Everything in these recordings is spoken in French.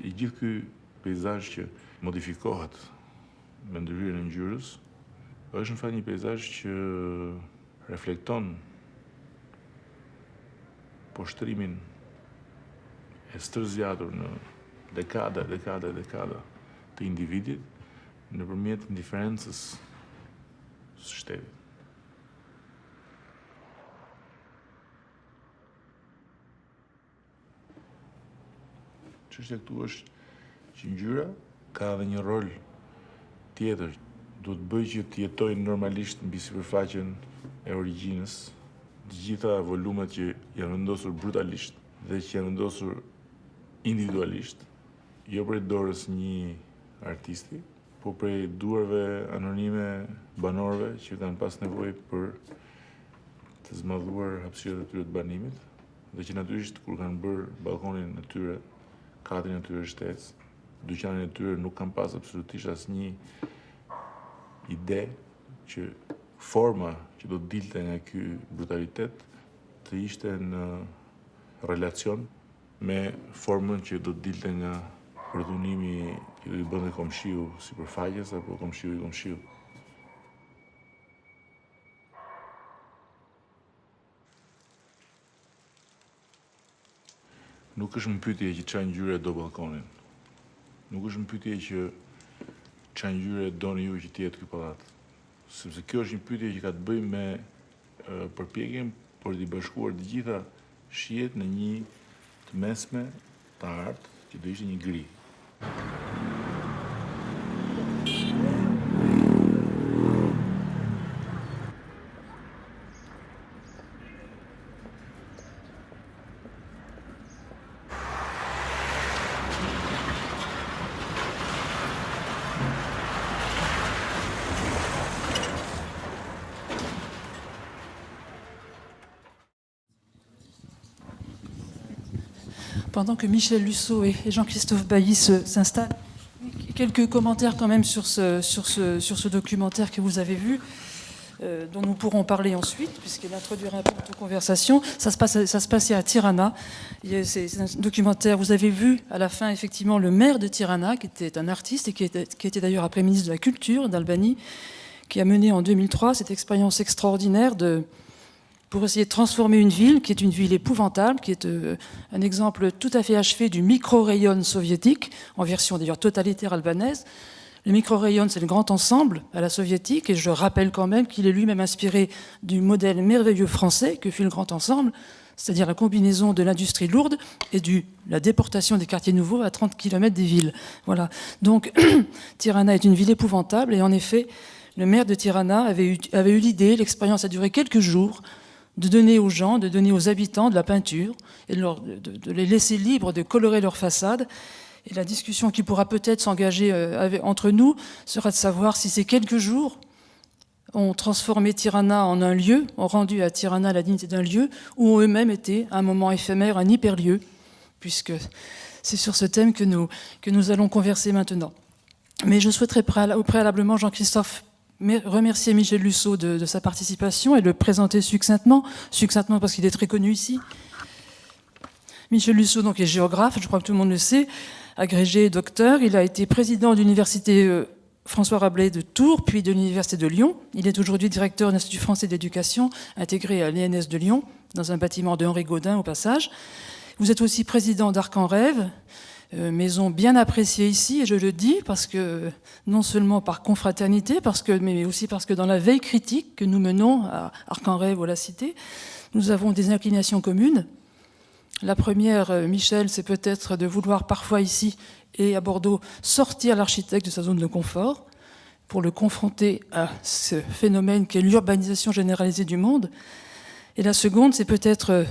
I gjithë ky peizazh që modifikohet me ndryrën e ngjyrës është në fakt një peizazh që reflekton poshtrimin e stërzjatur në dekada të individit nëpërmjet indiferencës së shtetit. Çështja këtu është që ngjyra ka edhe një rol tjetër. Duhet bëjë që të jetojnë normalisht mbi sipërfaqen e origjinës të gjitha volumet që janë vendosur brutalisht dhe që janë vendosur individualisht, jo prej dorës një artisti, po prej duarve anonime banorëve që kanë pas nevojë për të zmadhuar hapësirët e tyre të banimit dhe që natyrisht kur kanë bërë balkonin e tyre, katrin e tyre shtec, dyqanin e tyre nuk kanë pas absolutisht asnjë ide që forma që do të dilte nga ky brutalitet të ishte në relacion me formën që do të dilte nga përdhunimi që do i bënte komshiu sipërfaqes apo komshiu i komshiut. Nuk është më pyetje që çfarë ngjyre do balkonin. Nuk është më pyetje që çfarë ngjyre doni ju që të jetë ky pallat. Sepse kjo është një pyetje që ka të bëjë me përpjekjen për të bashkuar të gjitha shijet në një të mesme të artë që do ishte një gri. Pendant que Michel Lusseau et Jean-Christophe Bailly s'installent, quelques commentaires quand même sur ce documentaire que vous avez vu, dont nous pourrons parler ensuite, puisqu'il introduira un peu notre conversation. Ça se passait à Tirana. C'est un documentaire, vous avez vu à la fin effectivement le maire de Tirana, qui était un artiste et qui était d'ailleurs après ministre de la Culture d'Albanie, qui a mené en 2003 cette expérience extraordinaire pour essayer de transformer une ville qui est une ville épouvantable, qui est un exemple tout à fait achevé du micro-rayon soviétique, en version d'ailleurs totalitaire albanaise. Le micro-rayon, c'est le grand ensemble à la soviétique, et je rappelle quand même qu'il est lui-même inspiré du modèle merveilleux français que fut le grand ensemble, c'est-à-dire la combinaison de l'industrie lourde et la déportation des quartiers nouveaux à 30 km des villes. Voilà. Donc, Tirana est une ville épouvantable, et en effet, le maire de Tirana avait eu l'idée, l'expérience a duré quelques jours, de donner aux gens, de donner aux habitants de la peinture et de les laisser libres de colorer leur façade. Et la discussion qui pourra peut-être s'engager entre nous sera de savoir si ces quelques jours ont transformé Tirana en un lieu, ont rendu à Tirana la dignité d'un lieu, ou ont eux-mêmes été, à un moment éphémère, un hyperlieu, puisque c'est sur ce thème que nous allons converser maintenant. Mais je souhaiterais préalablement, Jean-Christophe, remercier Michel Lusseau de sa participation et le présenter succinctement parce qu'il est très connu ici. Michel Lusseau donc, est géographe, je crois que tout le monde le sait, agrégé docteur. Il a été président de l'université François Rabelais de Tours, puis de l'université de Lyon. Il est aujourd'hui directeur de l'Institut français d'éducation, intégré à l'ENS de Lyon, dans un bâtiment de Henri Gaudin au passage. Vous êtes aussi président d'Arc en Rêve, maison bien appréciée ici, et je le dis parce que, non seulement par confraternité, mais aussi parce que dans la veille critique que nous menons à Arc en Rêve ou à la Cité, nous avons des inclinations communes. La première, Michel, c'est peut-être de vouloir parfois ici et à Bordeaux sortir l'architecte de sa zone de confort pour le confronter à ce phénomène qu'est l'urbanisation généralisée du monde. Et la seconde, c'est peut-être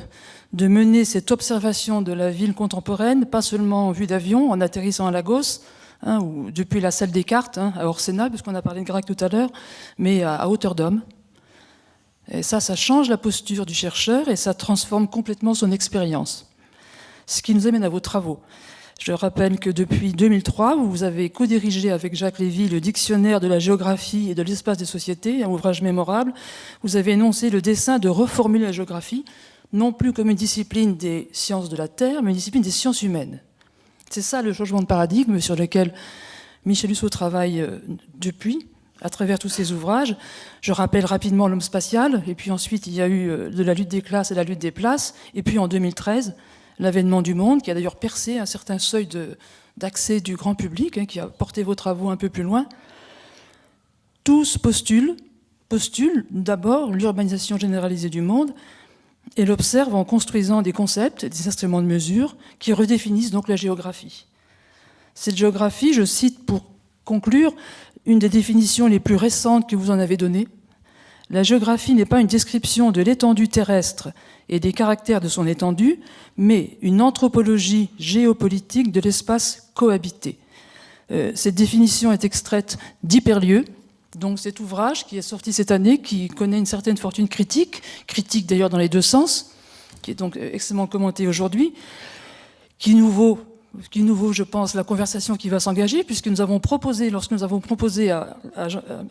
de mener cette observation de la ville contemporaine, pas seulement en vue d'avion, en atterrissant à Lagos, ou depuis la salle des cartes, à Orsena, puisqu'on a parlé de Grec tout à l'heure, mais à hauteur d'homme. Et ça change la posture du chercheur et ça transforme complètement son expérience. Ce qui nous amène à vos travaux. Je rappelle que depuis 2003, vous avez co-dirigé avec Jacques Lévy le dictionnaire de la géographie et de l'espace des sociétés, un ouvrage mémorable. Vous avez énoncé le dessein de reformuler la géographie, non plus comme une discipline des sciences de la Terre, mais une discipline des sciences humaines. C'est ça le changement de paradigme sur lequel Michel Husseau travaille depuis, à travers tous ses ouvrages. Je rappelle rapidement L'homme spatial, et puis ensuite il y a eu de la lutte des classes et la lutte des places, et puis en 2013, l'avènement du monde, qui a d'ailleurs percé un certain seuil d'accès du grand public, qui a porté vos travaux un peu plus loin. Tous postulent d'abord l'urbanisation généralisée du monde et l'observent en construisant des concepts, des instruments de mesure qui redéfinissent donc la géographie. Cette géographie, je cite pour conclure une des définitions les plus récentes que vous en avez données. La géographie n'est pas une description de l'étendue terrestre et des caractères de son étendue, mais une anthropologie géopolitique de l'espace cohabité. Cette définition est extraite d'Hyperlieu, donc cet ouvrage qui est sorti cette année, qui connaît une certaine fortune critique d'ailleurs dans les deux sens, qui est donc extrêmement commenté aujourd'hui, qui nous vaut, je pense, la conversation qui va s'engager, puisque lorsque nous avons proposé à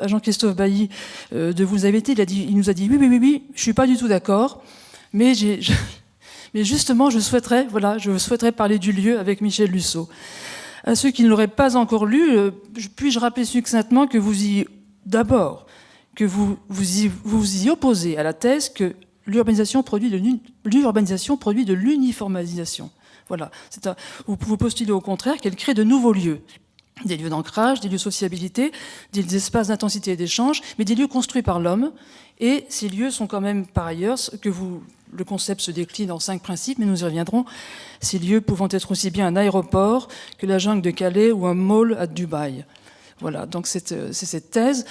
Jean-Christophe Bailly de vous inviter, il nous a dit oui, je suis pas du tout d'accord, mais justement, je souhaiterais parler du lieu avec Michel Husseau. À ceux qui ne l'auraient pas encore lu, puis-je rappeler succinctement que vous y opposez à la thèse que l'urbanisation produit de l'uniformisation. Voilà. Vous postulez au contraire qu'elle crée de nouveaux lieux. Des lieux d'ancrage, des lieux de sociabilité, des espaces d'intensité et d'échange, mais des lieux construits par l'homme. Et ces lieux sont quand même, par ailleurs, le concept se décline en 5 principes, mais nous y reviendrons, ces lieux pouvant être aussi bien un aéroport que la jungle de Calais ou un mall à Dubaï. Voilà, donc c'est cette thèse.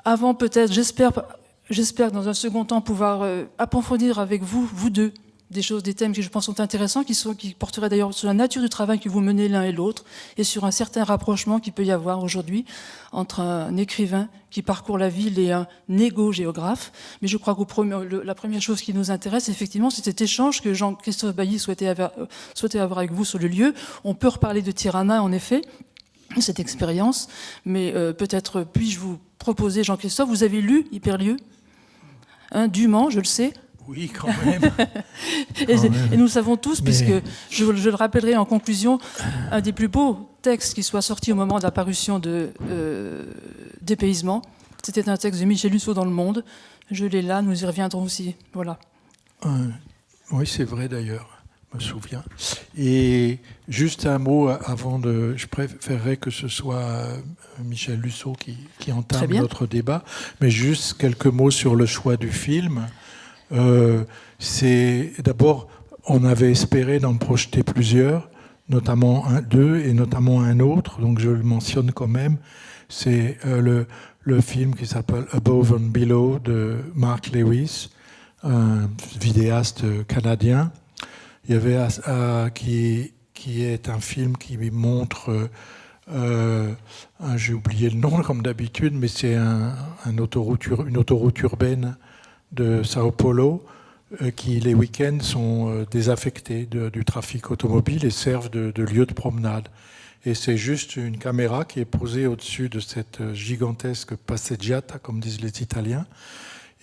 Avant, peut-être, j'espère dans un second temps pouvoir approfondir avec vous deux, des thèmes qui je pense sont intéressants, qui porteraient d'ailleurs sur la nature du travail que vous menez l'un et l'autre, et sur un certain rapprochement qu'il peut y avoir aujourd'hui entre un écrivain qui parcourt la ville et un égo-géographe. Mais je crois que la première chose qui nous intéresse, effectivement, c'est cet échange que Jean-Christophe Bailly souhaitait avoir avec vous sur le lieu. On peut reparler de Tirana, en effet, cette expérience, mais peut-être puis-je vous proposer, Jean-Christophe, vous avez lu Hyperlieu, dûment, je le sais. Oui, quand même. Et nous savons tous, puisque je le rappellerai en conclusion, un des plus beaux textes qui soit sorti au moment de la parution de Dépaysement, c'était un texte de Michel Husseau dans Le Monde. Je l'ai là, nous y reviendrons aussi. Voilà. Oui, c'est vrai d'ailleurs. Je me souviens. Et juste un mot avant de... Je préférerais que ce soit Michel Husseau qui entame notre débat, mais juste quelques mots sur le choix du film. C'est d'abord, on avait espéré d'en projeter plusieurs, notamment deux et notamment un autre, donc je le mentionne quand même. C'est le film qui s'appelle Above and Below de Mark Lewis, un vidéaste canadien. Il y avait qui est un film qui montre, j'ai oublié le nom comme d'habitude, mais c'est une autoroute urbaine de Sao Paulo qui les week-ends sont désaffectés du trafic automobile et servent de lieu de promenade. Et c'est juste une caméra qui est posée au-dessus de cette gigantesque passeggiata, comme disent les Italiens,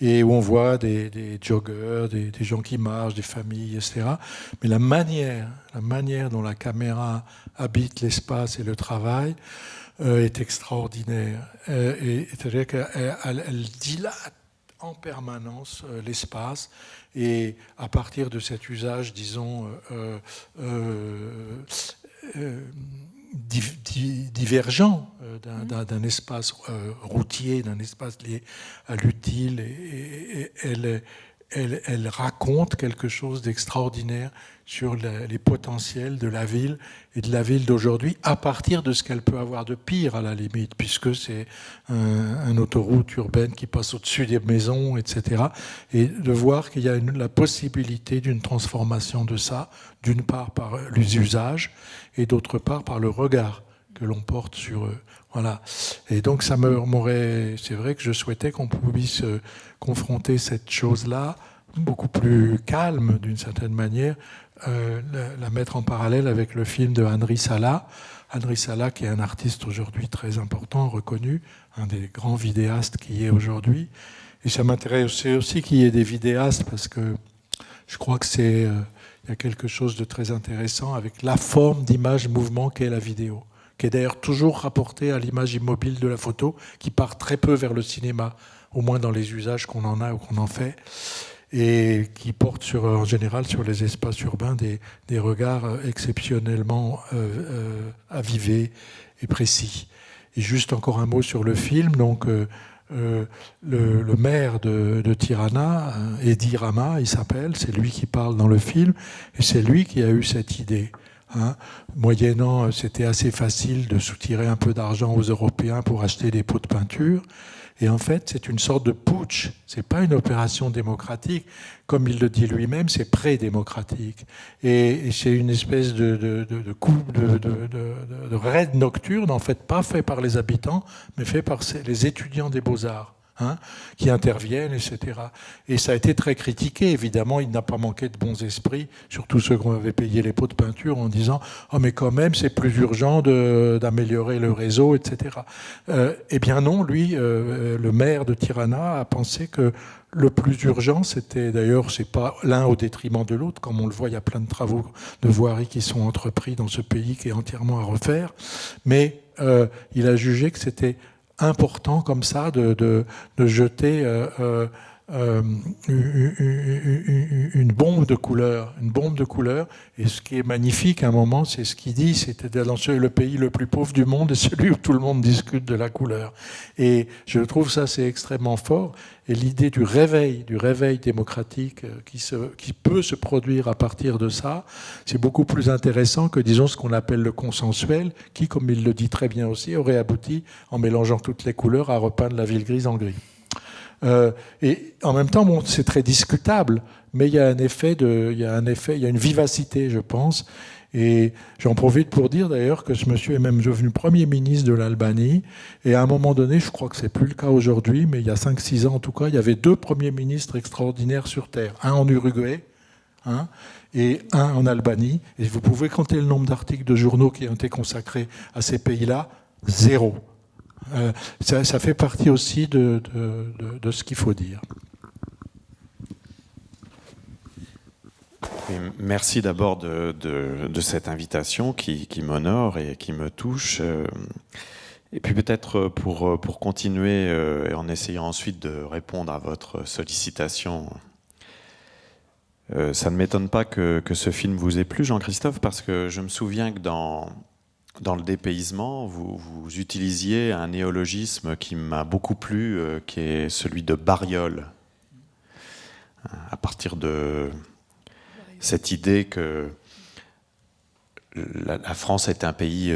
et où on voit des joggers, des gens qui marchent, des familles, etc. Mais la manière dont la caméra habite l'espace et le travail est extraordinaire. C'est-à-dire qu'elle dilate en permanence l'espace, et à partir de cet usage, disons, divergent d'un espace routier, d'un espace lié à l'utile, et elle raconte quelque chose d'extraordinaire sur les potentiels de la ville et de la ville d'aujourd'hui, à partir de ce qu'elle peut avoir de pire à la limite, puisque c'est une autoroute urbaine qui passe au-dessus des maisons, etc. Et de voir qu'il y a la possibilité d'une transformation de ça, d'une part par les usages et d'autre part par le regard que l'on porte sur eux. Voilà. Et donc c'est vrai que je souhaitais qu'on puisse confronter cette chose-là beaucoup plus calme d'une certaine manière, la mettre en parallèle avec le film de Henry Sala. Henry Sala, qui est un artiste aujourd'hui très important, reconnu, un des grands vidéastes qui est aujourd'hui. Et ça m'intéresse aussi qu'il y ait des vidéastes, parce que je crois que il y a quelque chose de très intéressant avec la forme d'image-mouvement qu'est la vidéo, qui est d'ailleurs toujours rapportée à l'image immobile de la photo, qui part très peu vers le cinéma, au moins dans les usages qu'on en a ou qu'on en fait, et qui porte en général sur les espaces urbains des regards exceptionnellement avivés et précis. Et juste encore un mot sur le film. Donc, le maire de Tirana, Edi Rama, il s'appelle, c'est lui qui parle dans le film, et c'est lui qui a eu cette idée. Moyennant, c'était assez facile de soutirer un peu d'argent aux Européens pour acheter des pots de peinture. Et en fait, c'est une sorte de putsch. C'est pas une opération démocratique. Comme il le dit lui-même, c'est pré-démocratique. Et c'est une espèce de raid nocturne, en fait, pas fait par les habitants, mais fait par les étudiants des Beaux-Arts. Qui interviennent, etc. Et ça a été très critiqué, évidemment, il n'a pas manqué de bons esprits, surtout ceux qui avaient payé les pots de peinture, en disant « Oh, mais quand même, c'est plus urgent d'améliorer le réseau, etc. » Eh bien non, lui, le maire de Tirana, a pensé que le plus urgent, c'était, d'ailleurs, c'est pas l'un au détriment de l'autre, comme on le voit, il y a plein de travaux de voirie qui sont entrepris dans ce pays qui est entièrement à refaire, mais il a jugé que c'était important comme ça de jeter une bombe de couleurs. Et ce qui est magnifique à un moment, c'est ce qu'il dit, c'était dans le pays le plus pauvre du monde et celui où tout le monde discute de la couleur. Et je trouve ça, c'est extrêmement fort. Et l'idée du réveil démocratique qui peut se produire à partir de ça, c'est beaucoup plus intéressant que, disons, ce qu'on appelle le consensuel, qui, comme il le dit très bien aussi, aurait abouti, en mélangeant toutes les couleurs, à repeindre la ville grise en gris. Et en même temps, bon, c'est très discutable, mais il y a une vivacité, je pense. Et j'en profite pour dire d'ailleurs que ce monsieur est même devenu Premier ministre de l'Albanie. Et à un moment donné, je crois que c'est plus le cas aujourd'hui, mais il y a 5-6 ans en tout cas, il y avait 2 premiers ministres extraordinaires sur Terre. Un en Uruguay, et un en Albanie. Et vous pouvez compter le nombre d'articles de journaux qui ont été consacrés à ces pays-là, 0. Ça fait partie aussi de ce qu'il faut dire. Et merci d'abord de cette invitation qui m'honore et qui me touche. Et puis peut-être pour continuer en essayant ensuite de répondre à votre sollicitation, ça ne m'étonne pas que ce film vous ait plu, Jean-Christophe, parce que je me souviens que dans le dépaysement, vous utilisiez un néologisme qui m'a beaucoup plu, qui est celui de bariole. À partir de cette idée que la France est un pays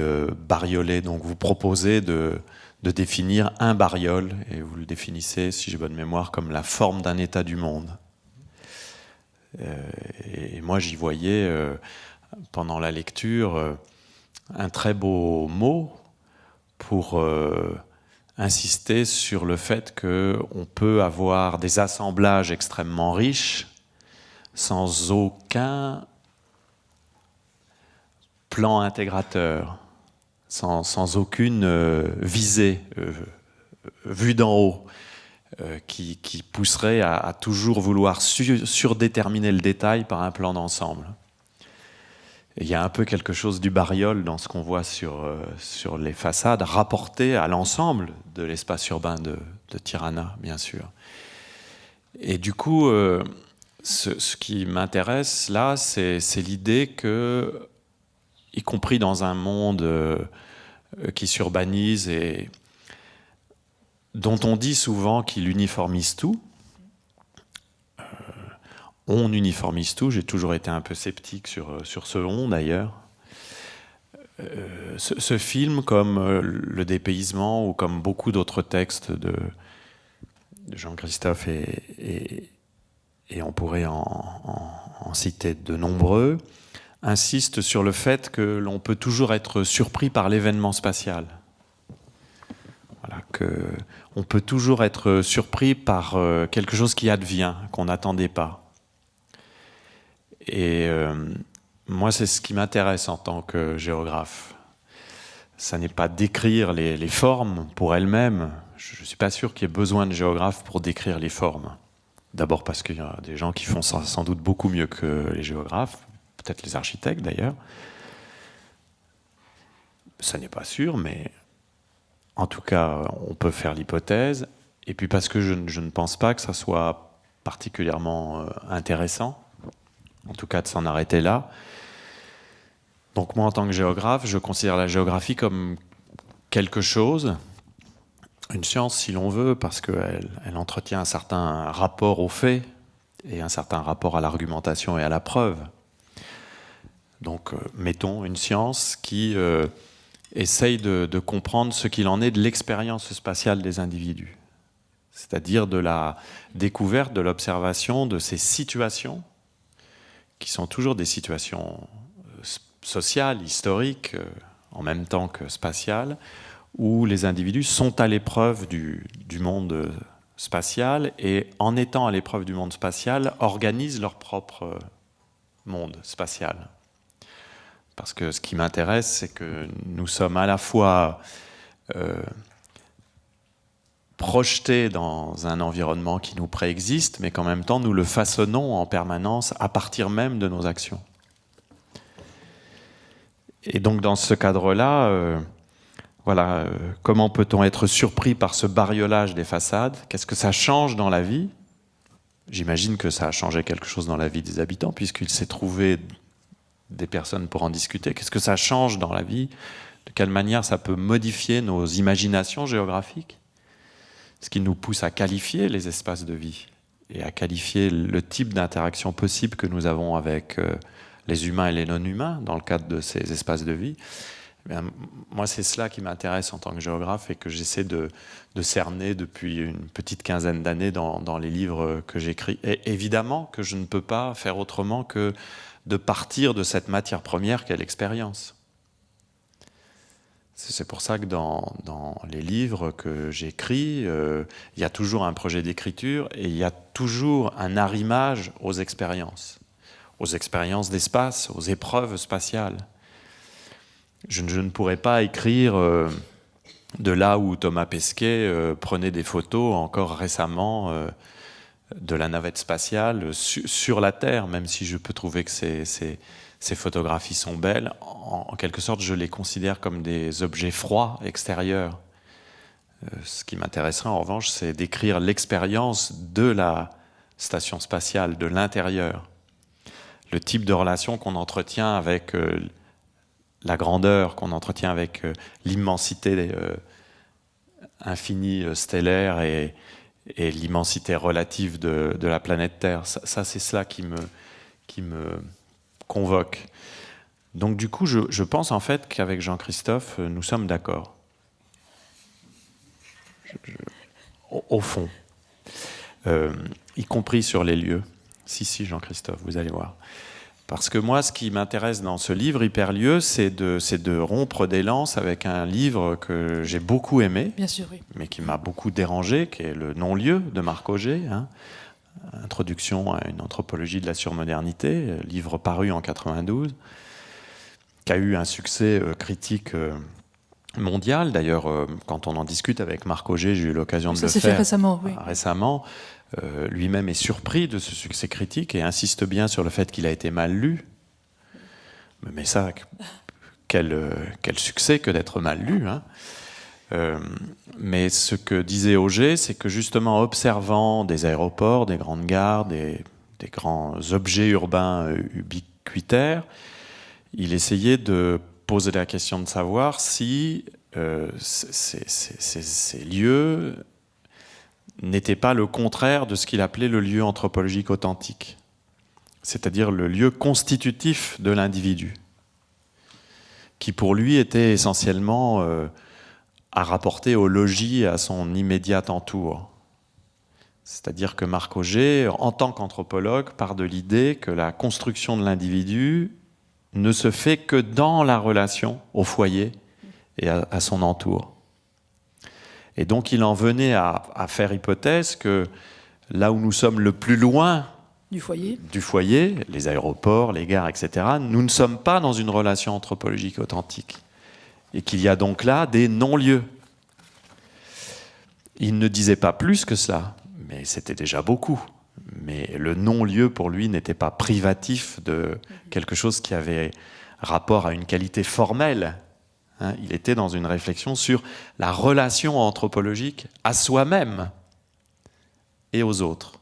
bariolé, donc vous proposez de définir un bariole, et vous le définissez, si j'ai bonne mémoire, comme la forme d'un état du monde. Et moi, j'y voyais, pendant la lecture, un très beau mot pour insister sur le fait qu'on peut avoir des assemblages extrêmement riches sans aucun plan intégrateur, sans aucune visée vue d'en haut, qui pousserait à toujours vouloir surdéterminer le détail par un plan d'ensemble. Il y a un peu quelque chose du bariole dans ce qu'on voit sur les façades, rapporté à l'ensemble de l'espace urbain de Tirana, bien sûr. Et du coup, ce qui m'intéresse là, c'est l'idée que, y compris dans un monde qui s'urbanise et dont on dit souvent qu'il uniformise tout, on uniformise tout, j'ai toujours été un peu sceptique sur ce on d'ailleurs. Ce film, comme Le dépaysement ou comme beaucoup d'autres textes de Jean-Christophe, et on pourrait en citer de nombreux, insiste sur le fait que l'on peut toujours être surpris par l'événement spatial. Voilà, qu'on peut toujours être surpris par quelque chose qui advient, qu'on n'attendait pas. Et moi, c'est ce qui m'intéresse en tant que géographe. Ça n'est pas décrire les formes pour elles-mêmes. Je ne suis pas sûr qu'il y ait besoin de géographes pour décrire les formes. D'abord parce qu'il y a des gens qui font ça sans doute beaucoup mieux que les géographes, peut-être les architectes d'ailleurs. Ça n'est pas sûr, mais en tout cas, on peut faire l'hypothèse. Et puis parce que je ne pense pas que ça soit particulièrement intéressant, en tout cas de s'en arrêter là. Donc moi, en tant que géographe, je considère la géographie comme quelque chose, une science si l'on veut, parce qu'elle entretient un certain rapport aux faits et un certain rapport à l'argumentation et à la preuve. Donc mettons une science qui essaye de comprendre ce qu'il en est de l'expérience spatiale des individus, c'est-à-dire de la découverte, de l'observation de ces situations qui sont toujours des situations sociales, historiques, en même temps que spatiales, où les individus sont à l'épreuve du monde spatial et, en étant à l'épreuve du monde spatial, organisent leur propre monde spatial. Parce que ce qui m'intéresse, c'est que nous sommes à la fois projetés dans un environnement qui nous préexiste, mais qu'en même temps, nous le façonnons en permanence à partir même de nos actions. Et donc, dans ce cadre-là, comment peut-on être surpris par ce bariolage des façades? Qu'est-ce que ça change dans la vie? J'imagine que ça a changé quelque chose dans la vie des habitants, puisqu'il s'est trouvé des personnes pour en discuter. Qu'est-ce que ça change dans la vie? De quelle manière ça peut modifier nos imaginations géographiques? Ce qui nous pousse à qualifier les espaces de vie et à qualifier le type d'interaction possible que nous avons avec les humains et les non-humains dans le cadre de ces espaces de vie. Eh bien, moi, c'est cela qui m'intéresse en tant que géographe et que j'essaie de cerner depuis une petite quinzaine d'années dans les livres que j'écris. Et évidemment que je ne peux pas faire autrement que de partir de cette matière première qu'est l'expérience. C'est pour ça que dans les livres que j'écris, il y a toujours un projet d'écriture et il y a toujours un arrimage aux expériences d'espace, aux épreuves spatiales. Je ne pourrais pas écrire de là où Thomas Pesquet prenait des photos encore récemment de la navette spatiale sur la Terre, même si je peux trouver que ces photographies sont belles. En quelque sorte, je les considère comme des objets froids, extérieurs. Ce qui m'intéresserait en revanche, c'est d'écrire l'expérience de la station spatiale, de l'intérieur. Le type de relation qu'on entretient avec la grandeur, qu'on entretient avec l'immensité infinie stellaire et l'immensité relative de la planète Terre. Ça c'est cela qui me convoque. Donc du coup, je pense en fait qu'avec Jean-Christophe, nous sommes d'accord. Au fond. Y compris sur les lieux. Si, Jean-Christophe, vous allez voir. Parce que moi, ce qui m'intéresse dans ce livre, Hyperlieux, c'est de rompre des lances avec un livre que j'ai beaucoup aimé, bien sûr, oui, mais qui m'a beaucoup dérangé, qui est Le non-lieu de Marc Augé, Introduction à une anthropologie de la surmodernité, livre paru en 92, qui a eu un succès critique mondial. D'ailleurs, quand on en discute avec Marc Augé, j'ai eu l'occasion de le faire fait récemment, oui. Récemment. Lui-même est surpris de ce succès critique et insiste bien sur le fait qu'il a été mal lu. Mais ça, quel succès que d'être mal lu, hein. Mais ce que disait Augé, c'est que justement, observant des aéroports, des grandes gares, des grands objets urbains ubiquitaires, il essayait de poser la question de savoir si ces lieux n'était pas le contraire de ce qu'il appelait le lieu anthropologique authentique, c'est-à-dire le lieu constitutif de l'individu, qui pour lui était essentiellement à rapporter au logis et à son immédiat entour. C'est-à-dire que Marc Augé, en tant qu'anthropologue, part de l'idée que la construction de l'individu ne se fait que dans la relation au foyer et à son entour. Et donc il en venait à faire hypothèse que là où nous sommes le plus loin du foyer, les aéroports, les gares, etc., nous ne sommes pas dans une relation anthropologique authentique. Et qu'il y a donc là des non-lieux. Il ne disait pas plus que cela, mais c'était déjà beaucoup. Mais le non-lieu, pour lui, n'était pas privatif de quelque chose qui avait rapport à une qualité formelle. Hein, il était dans une réflexion sur la relation anthropologique à soi-même et aux autres.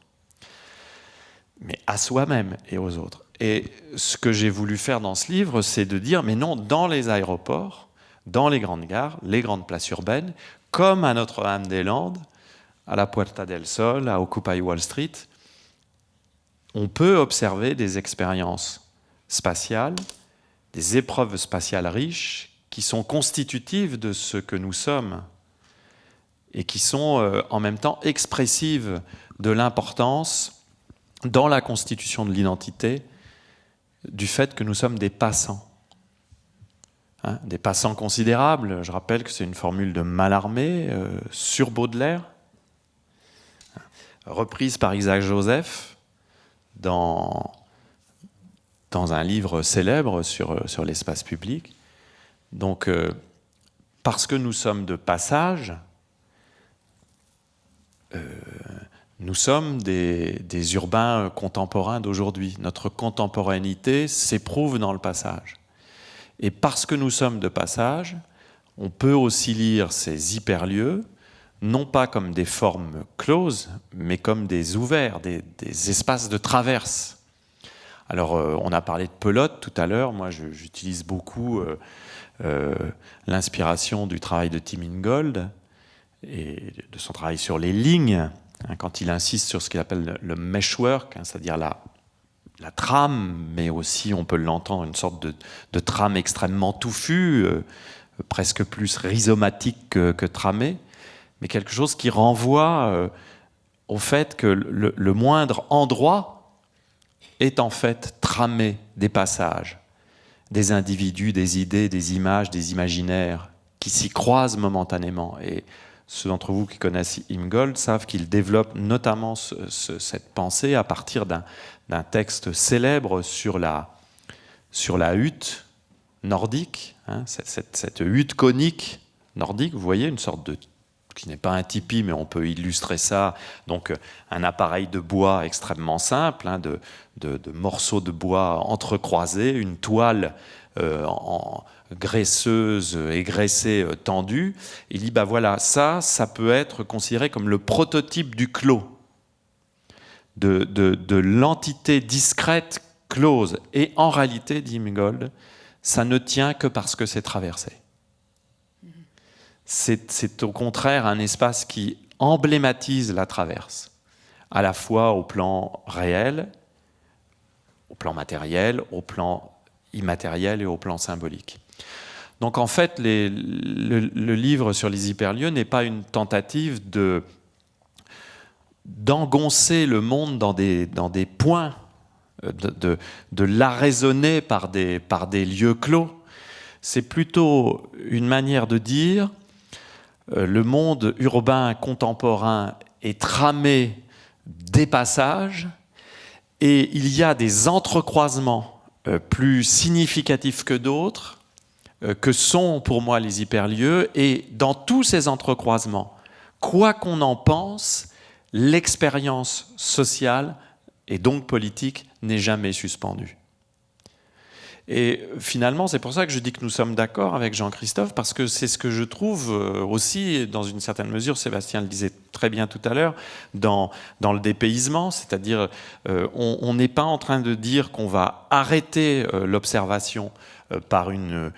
Mais à soi-même et aux autres. Et ce que j'ai voulu faire dans ce livre, c'est de dire, mais non, dans les aéroports, dans les grandes gares, les grandes places urbaines, comme à Notre-Dame-des-Landes, à la Puerta del Sol, à Occupy Wall Street, on peut observer des expériences spatiales, des épreuves spatiales riches qui sont constitutives de ce que nous sommes et qui sont en même temps expressives de l'importance dans la constitution de l'identité du fait que nous sommes des passants. Hein, des passants considérables. Je rappelle que c'est une formule de Mallarmé sur Baudelaire, reprise par Isaac Joseph dans un livre célèbre sur l'espace public. Donc, parce que nous sommes de passage, nous sommes des urbains contemporains d'aujourd'hui. Notre contemporanéité s'éprouve dans le passage. Et parce que nous sommes de passage, on peut aussi lire ces hyperlieux, non pas comme des formes closes, mais comme des ouverts, des espaces de traverse. Alors, on a parlé de pelote tout à l'heure. Moi, j'utilise beaucoup l'inspiration du travail de Tim Ingold et de son travail sur les lignes, hein, quand il insiste sur ce qu'il appelle le meshwork, hein, c'est-à-dire la trame, mais aussi, on peut l'entendre, une sorte de trame extrêmement touffue, presque plus rhizomatique que tramée, mais quelque chose qui renvoie au fait que le moindre endroit est en fait tramé des passages, des individus, des idées, des images, des imaginaires qui s'y croisent momentanément. Et ceux d'entre vous qui connaissent Ingold savent qu'il développe notamment cette pensée à partir d'un texte célèbre sur la hutte nordique, hein, cette hutte conique nordique, vous voyez, une sorte de, qui n'est pas un tipi, mais on peut illustrer ça, donc un appareil de bois extrêmement simple, hein, de morceaux de bois entrecroisés, une toile graisseuse et graissée tendue. Il dit, bah voilà, ça peut être considéré comme le prototype du clos, de l'entité discrète close. Et en réalité, dit Ingold, ça ne tient que parce que c'est traversé. C'est au contraire un espace qui emblématise la traverse, à la fois au plan réel, au plan matériel, au plan immatériel et au plan symbolique. Donc en fait, le livre sur les hyperlieux n'est pas une tentative d'engoncer le monde dans des points, de l'arraisonner par des lieux clos. C'est plutôt une manière de dire le monde urbain contemporain est tramé des passages et il y a des entrecroisements plus significatifs que d'autres, que sont pour moi les hyperlieux. Et dans tous ces entrecroisements, quoi qu'on en pense, l'expérience sociale et donc politique n'est jamais suspendue. Et finalement, c'est pour ça que je dis que nous sommes d'accord avec Jean-Christophe, parce que c'est ce que je trouve aussi, dans une certaine mesure, Sébastien le disait très bien tout à l'heure, dans le dépaysement, c'est-à-dire on n'est pas en train de dire qu'on va arrêter l'observation par une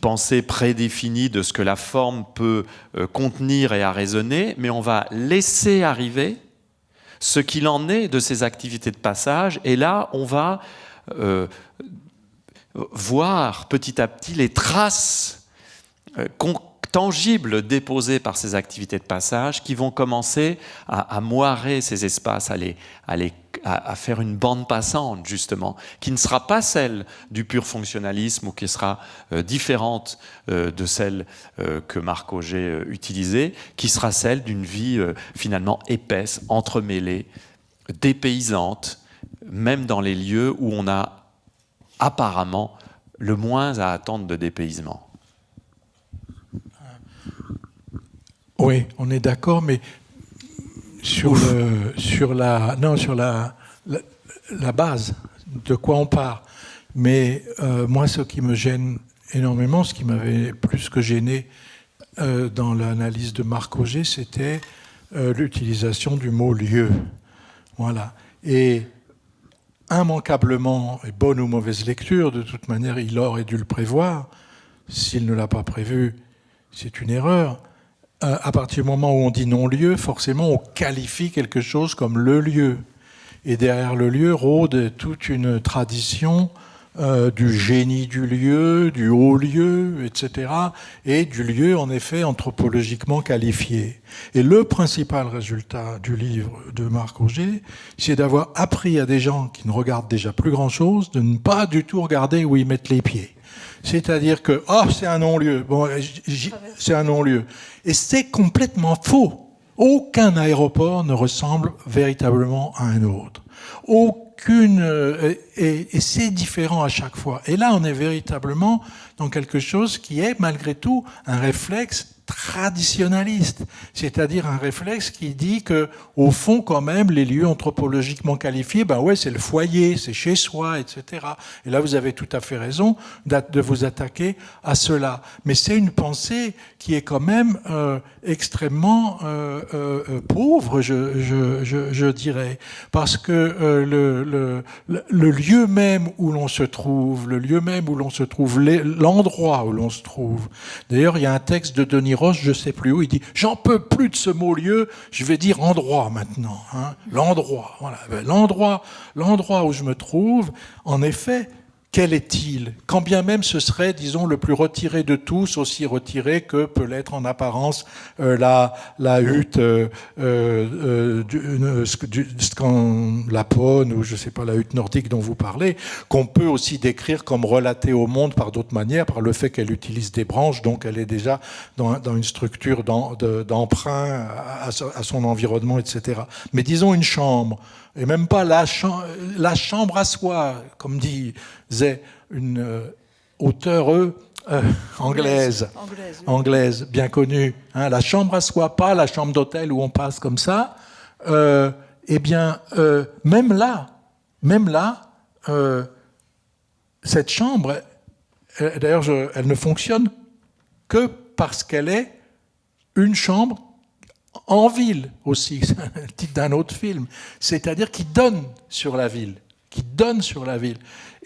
pensée prédéfinie de ce que la forme peut contenir et arraisonner, mais on va laisser arriver ce qu'il en est de ces activités de passage, et là, on va voir petit à petit les traces tangibles déposées par ces activités de passage qui vont commencer à moirer ces espaces, à faire une bande passante, justement, qui ne sera pas celle du pur fonctionnalisme ou qui sera différente de celle que Marc Augé utilisait, qui sera celle d'une vie finalement épaisse, entremêlée, dépaysante, même dans les lieux où on a apparemment le moins à attendre de dépaysement. Oui, on est d'accord, mais la base, de quoi on part. Mais moi, ce qui me gêne énormément, ce qui m'avait plus que gêné dans l'analyse de Marc Augé, c'était l'utilisation du mot lieu. Voilà. Et immanquablement, et bonne ou mauvaise lecture, de toute manière, il aurait dû le prévoir. S'il ne l'a pas prévu, c'est une erreur. À partir du moment où on dit non-lieu, forcément, on qualifie quelque chose comme le lieu. Et derrière le lieu rôde toute une tradition du génie du lieu, du haut lieu, etc. Et du lieu, en effet, anthropologiquement qualifié. Et le principal résultat du livre de Marc Augé, c'est d'avoir appris à des gens qui ne regardent déjà plus grand-chose de ne pas du tout regarder où ils mettent les pieds. C'est-à-dire que, c'est un non-lieu. Bon, c'est un non-lieu. Et c'est complètement faux. Aucun aéroport ne ressemble véritablement à un autre. Et c'est différent à chaque fois. Et là, on est véritablement dans quelque chose qui est, malgré tout, un réflexe traditionnaliste, c'est-à-dire un réflexe qui dit que, au fond, quand même, les lieux anthropologiquement qualifiés, c'est le foyer, c'est chez soi, etc. Et là, vous avez tout à fait raison de vous attaquer à cela. Mais c'est une pensée qui est quand même extrêmement pauvre, je dirais, parce que le lieu même où l'on se trouve, l'endroit où l'on se trouve. D'ailleurs, il y a un texte de Denis Roche, je ne sais plus où, il dit « J'en peux plus de ce mot lieu, je vais dire endroit maintenant. Hein, » l'endroit, voilà. L'endroit où je me trouve, en effet, quel est-il? Quand bien même ce serait, disons, le plus retiré de tous, aussi retiré que peut l'être en apparence la hutte Lapone, ou je ne sais pas, la hutte nordique dont vous parlez, qu'on peut aussi décrire comme relatée au monde par d'autres manières, par le fait qu'elle utilise des branches, donc elle est déjà dans une structure d'emprunt à son environnement, etc. Mais disons une chambre, et même pas la chambre à soi, comme disait une auteure anglaise, bien connue. Hein, la chambre à soi, pas la chambre d'hôtel où on passe comme ça. Même là, cette chambre, d'ailleurs, elle ne fonctionne que parce qu'elle est une chambre en ville aussi, c'est le titre d'un autre film, c'est-à-dire qui donne sur la ville.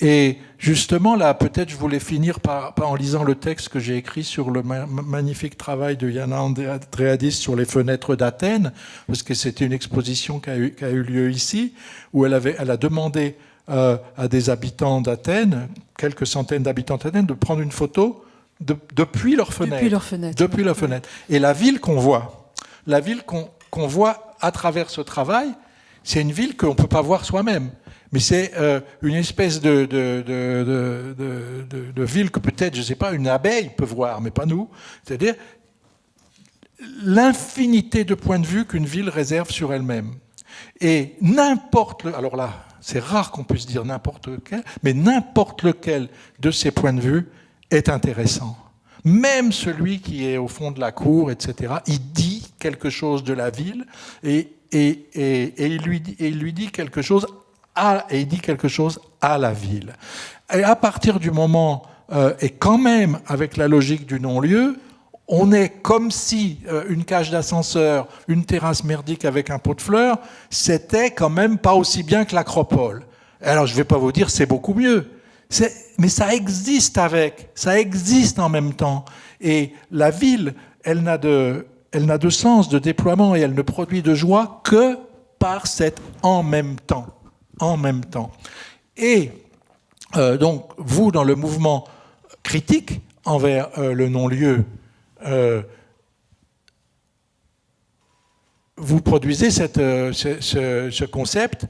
Et justement, là, peut-être je voulais finir en lisant le texte que j'ai écrit sur le magnifique travail de Yana Andreadis sur les fenêtres d'Athènes, parce que c'était une exposition qui a eu lieu ici, où elle a demandé à des habitants d'Athènes, quelques centaines d'habitants d'Athènes, de prendre une photo depuis leur fenêtre. Et la ville qu'on voit, à travers ce travail, c'est une ville qu'on ne peut pas voir soi-même. Mais c'est une espèce de ville que peut-être, je ne sais pas, une abeille peut voir, mais pas nous. C'est-à-dire l'infinité de points de vue qu'une ville réserve sur elle-même. Et alors là, c'est rare qu'on puisse dire n'importe lequel, mais n'importe lequel de ces points de vue est intéressant. Même celui qui est au fond de la cour, etc., il dit quelque chose de la ville et il lui dit quelque chose à la ville. Et à partir du moment, et quand même avec la logique du non-lieu, on est comme si une cage d'ascenseur, une terrasse merdique avec un pot de fleurs, c'était quand même pas aussi bien que l'Acropole. Alors je ne vais pas vous dire c'est beaucoup mieux. Mais ça existe ça existe en même temps. Et la ville, elle n'a de sens, de déploiement, et elle ne produit de joie que par cet en même temps. Et donc, vous, dans le mouvement critique envers le non-lieu, vous produisez ce concept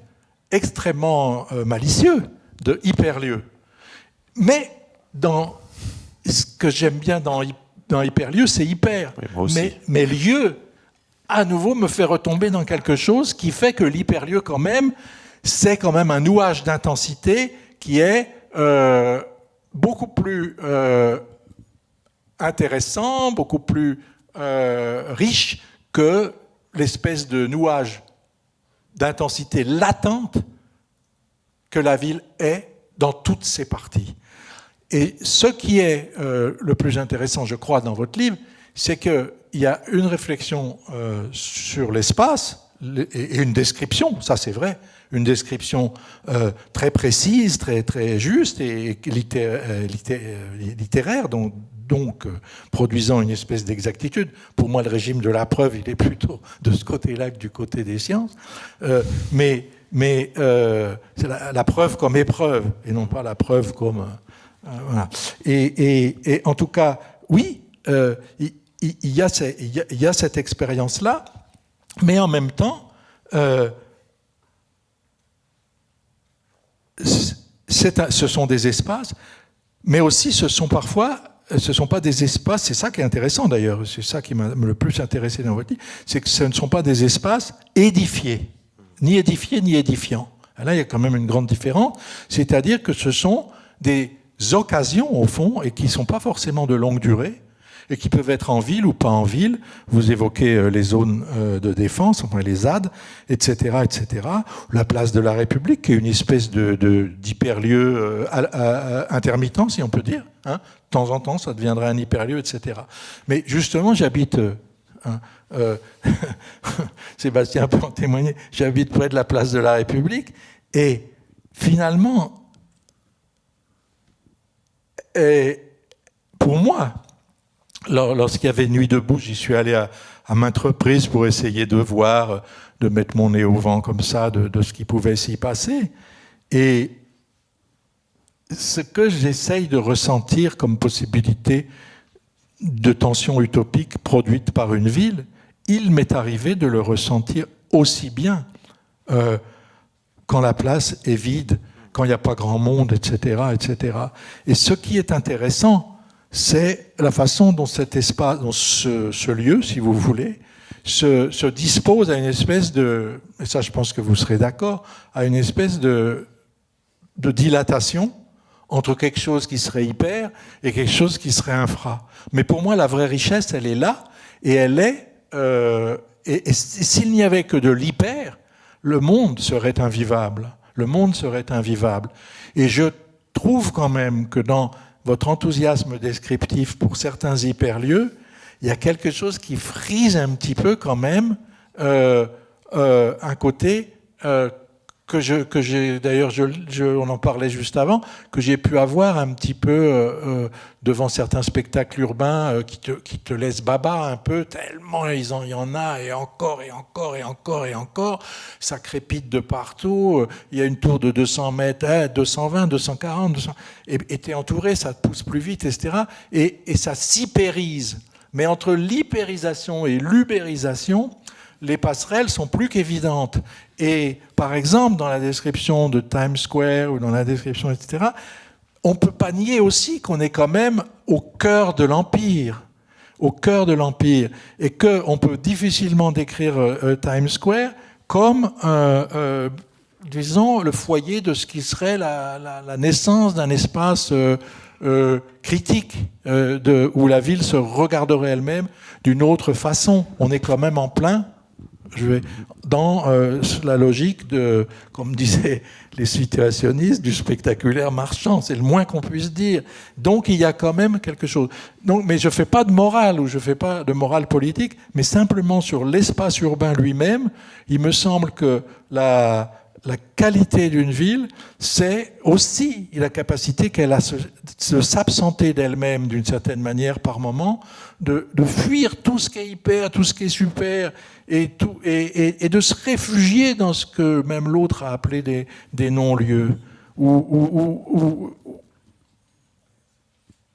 extrêmement malicieux de hyperlieu. Mais ce que j'aime bien dans hyperlieu, c'est hyper. Oui, moi aussi. Mais lieu, à nouveau, me fait retomber dans quelque chose qui fait que l'hyperlieu, quand même, c'est quand même un nouage d'intensité qui est beaucoup plus intéressant, beaucoup plus riche que l'espèce de nuage d'intensité latente que la ville est dans toutes ses parties. Et ce qui est le plus intéressant, je crois, dans votre livre, c'est qu'il y a une réflexion sur l'espace et une description, ça c'est vrai, une description très précise, très juste et littéraire, donc produisant une espèce d'exactitude. Pour moi, le régime de la preuve, il est plutôt de ce côté-là que du côté des sciences. Mais c'est la preuve comme épreuve, et non pas la preuve comme... voilà. Et en tout cas, oui, il y a cette expérience-là, mais en même temps, ce sont des espaces, mais aussi ce sont pas des espaces, c'est ça qui est intéressant d'ailleurs, c'est ça qui m'a le plus intéressé dans votre livre, c'est que ce ne sont pas des espaces édifiés, ni édifiants. Là, il y a quand même une grande différence, c'est-à-dire que ce sont des occasions, au fond, et qui ne sont pas forcément de longue durée, et qui peuvent être en ville ou pas en ville. Vous évoquez les zones de défense, enfin les ZAD, etc., etc. La place de la République, qui est une espèce d'hyperlieu intermittent, si on peut dire. Hein. De temps en temps, ça deviendrait un hyperlieu, etc. Mais justement, j'habite... Sébastien peut en témoigner, j'habite près de la place de la République, et finalement, pour moi, lorsqu'il y avait Nuit debout, j'y suis allé à maintes reprises pour essayer de voir, de mettre mon nez au vent comme ça, de ce qui pouvait s'y passer. Et ce que j'essaye de ressentir comme possibilité de tension utopique produite par une ville, il m'est arrivé de le ressentir aussi bien quand la place est vide, quand il n'y a pas grand monde, etc., etc. Et ce qui est intéressant, c'est la façon dont cet espace, dont ce lieu, si vous voulez, se dispose à une espèce de, et ça je pense que vous serez d'accord, à une espèce de dilatation entre quelque chose qui serait hyper et quelque chose qui serait infra. Mais pour moi, la vraie richesse, elle est là, et elle est... et s'il n'y avait que de l'hyper, le monde serait invivable. Le monde serait invivable. Et je trouve quand même que dans votre enthousiasme descriptif pour certains hyperlieux, il y a quelque chose qui frise un petit peu quand même un côté que j'ai d'ailleurs, on en parlait juste avant, que j'ai pu avoir un petit peu devant certains spectacles urbains qui te laissent baba un peu, tellement il y en a, et encore, et encore, et encore, et encore, ça crépite de partout, il y a une tour de 200 mètres, 220, 240, 200, et t'es entouré, ça te pousse plus vite, etc. Et ça s'hyperise. Mais entre l'hyperisation et l'ubérisation, les passerelles sont plus qu'évidentes. Et par exemple, dans la description de Times Square ou dans la description, etc., on ne peut pas nier aussi qu'on est quand même au cœur de l'Empire. Au cœur de l'Empire. Et qu'on peut difficilement décrire Times Square comme, disons, le foyer de ce qui serait la naissance d'un espace critique où la ville se regarderait elle-même d'une autre façon. On est quand même en plein dans la logique de, comme disaient les situationnistes, du spectaculaire marchand. C'est le moins qu'on puisse dire. Donc il y a quand même quelque chose. Donc, mais je ne fais pas de morale, ou je ne fais pas de morale politique, mais simplement sur l'espace urbain lui-même, il me semble que la qualité d'une ville, c'est aussi la capacité qu'elle a de s'absenter d'elle-même d'une certaine manière par moment, de fuir tout ce qui est hyper, tout ce qui est super, et de se réfugier dans ce que même l'autre a appelé des non-lieux, où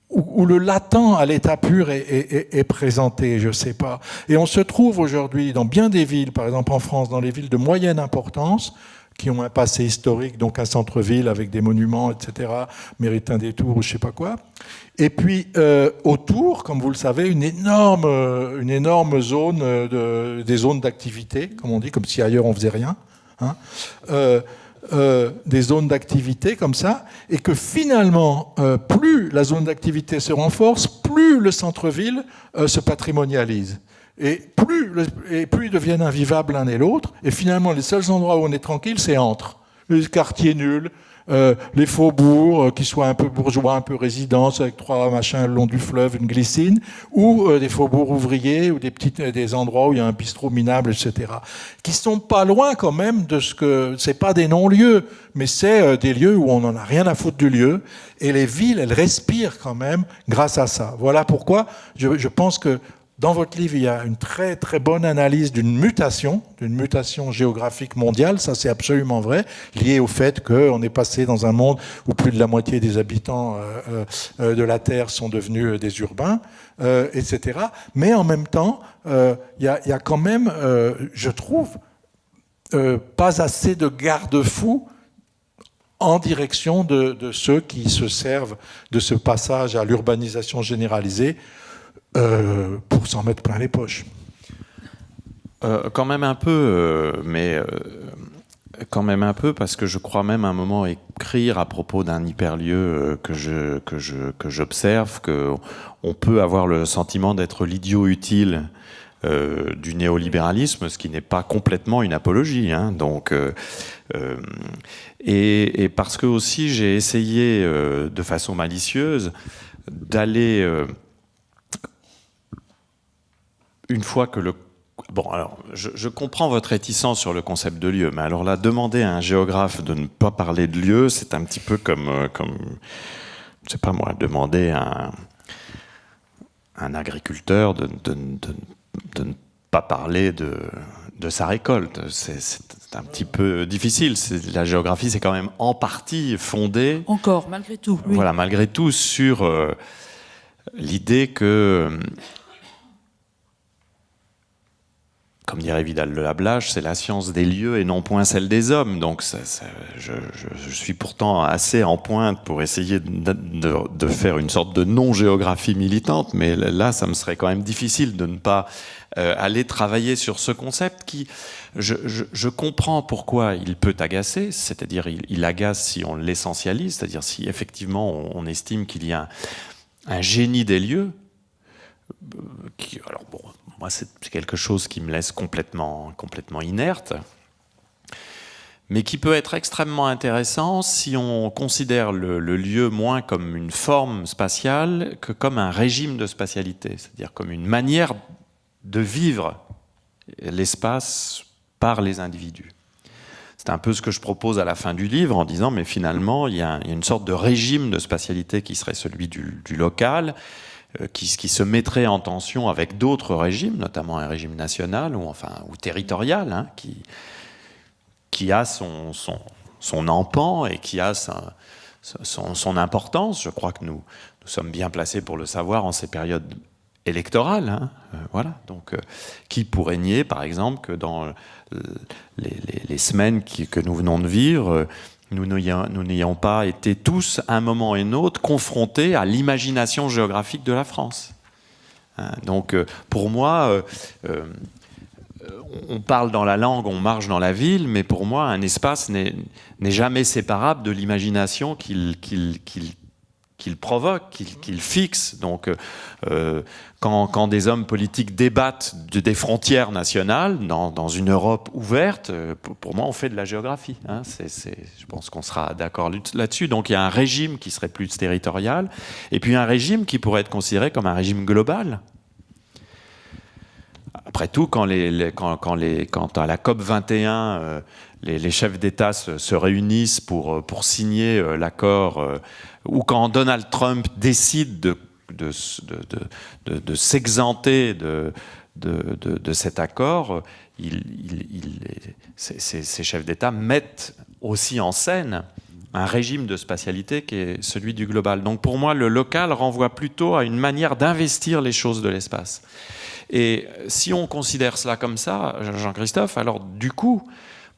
le latent à l'état pur est présenté, je ne sais pas. Et on se trouve aujourd'hui dans bien des villes, par exemple en France, dans les villes de moyenne importance, qui ont un passé historique, donc un centre-ville avec des monuments, etc., mérite un détour ou je ne sais pas quoi. Et puis autour, comme vous le savez, une énorme zone, des zones d'activité, comme on dit, comme si ailleurs on ne faisait rien, hein, des zones d'activité comme ça, et que finalement, plus la zone d'activité se renforce, plus le centre-ville se patrimonialise. Et plus ils deviennent invivables l'un et l'autre. Et finalement, les seuls endroits où on est tranquille, c'est entre les quartiers nuls, les faubourgs, qui soient un peu bourgeois, un peu résidence, avec 3 machins le long du fleuve, une glycine, ou des faubourgs ouvriers, ou des endroits où il y a un bistrot minable, etc. Qui sont pas loin quand même de ce que... C'est pas des non-lieux, mais c'est des lieux où on n'en a rien à foutre du lieu. Et les villes, elles respirent quand même grâce à ça. Voilà pourquoi je pense que dans votre livre, il y a une très très bonne analyse d'une mutation géographique mondiale, ça c'est absolument vrai, liée au fait qu'on est passé dans un monde où plus de la moitié des habitants de la Terre sont devenus des urbains, etc. Mais en même temps, il y a quand même, je trouve, pas assez de garde-fous en direction de ceux qui se servent de ce passage à l'urbanisation généralisée pour s'en mettre plein les poches. Quand même un peu, quand même un peu, parce que je crois même à un moment écrire à propos d'un hyperlieu que j'observe, qu'on peut avoir le sentiment d'être l'idiot utile du néolibéralisme, ce qui n'est pas complètement une apologie. Hein, donc, et parce que aussi j'ai essayé de façon malicieuse d'aller... une fois que le... Bon, alors, je comprends votre réticence sur le concept de lieu, mais alors là, demander à un géographe de ne pas parler de lieu, c'est un petit peu comme je sais pas moi, demander à un agriculteur de ne pas parler de sa récolte. C'est un petit peu difficile. La géographie, c'est quand même en partie fondée... Encore, malgré tout. Oui. Voilà, malgré tout, sur l'idée que... Comme dirait Vidal de Lablage, c'est la science des lieux et non point celle des hommes. Donc je suis pourtant assez en pointe pour essayer de faire une sorte de non-géographie militante, mais là, ça me serait quand même difficile de ne pas aller travailler sur ce concept qui, je comprends pourquoi il peut agacer, c'est-à-dire il agace si on l'essentialise, c'est-à-dire si effectivement on estime qu'il y a un génie des lieux, alors bon, moi, c'est quelque chose qui me laisse complètement inerte, mais qui peut être extrêmement intéressant si on considère le lieu moins comme une forme spatiale que comme un régime de spatialité, c'est-à-dire comme une manière de vivre l'espace par les individus. C'est un peu ce que je propose à la fin du livre en disant, mais finalement, il y a une sorte de régime de spatialité qui serait celui du local, qui se mettrait en tension avec d'autres régimes, notamment un régime national ou territorial, hein, qui a son empan et qui a son importance. Je crois que nous sommes bien placés pour le savoir en ces périodes électorales. Hein, voilà. Donc, qui pourrait nier, par exemple, que dans les semaines que nous venons de vivre, nous n'ayons pas été tous, à un moment et un autre, confrontés à l'imagination géographique de la France. Donc, pour moi, on parle dans la langue, on marche dans la ville, mais pour moi, un espace n'est jamais séparable de l'imagination qu'il provoque, qu'il fixe. Donc, quand des hommes politiques débattent des frontières nationales dans une Europe ouverte, pour moi, on fait de la géographie. Hein. Je pense qu'on sera d'accord là-dessus. Donc, il y a un régime qui serait plus territorial, et puis un régime qui pourrait être considéré comme un régime global. Après tout, quand à la COP 21, les chefs d'État se réunissent pour signer l'accord, ou quand Donald Trump décide de s'exenter de cet accord, ces chefs d'État mettent aussi en scène un régime de spatialité qui est celui du global. Donc pour moi, le local renvoie plutôt à une manière d'investir les choses de l'espace. Et si on considère cela comme ça, Jean-Christophe, alors du coup,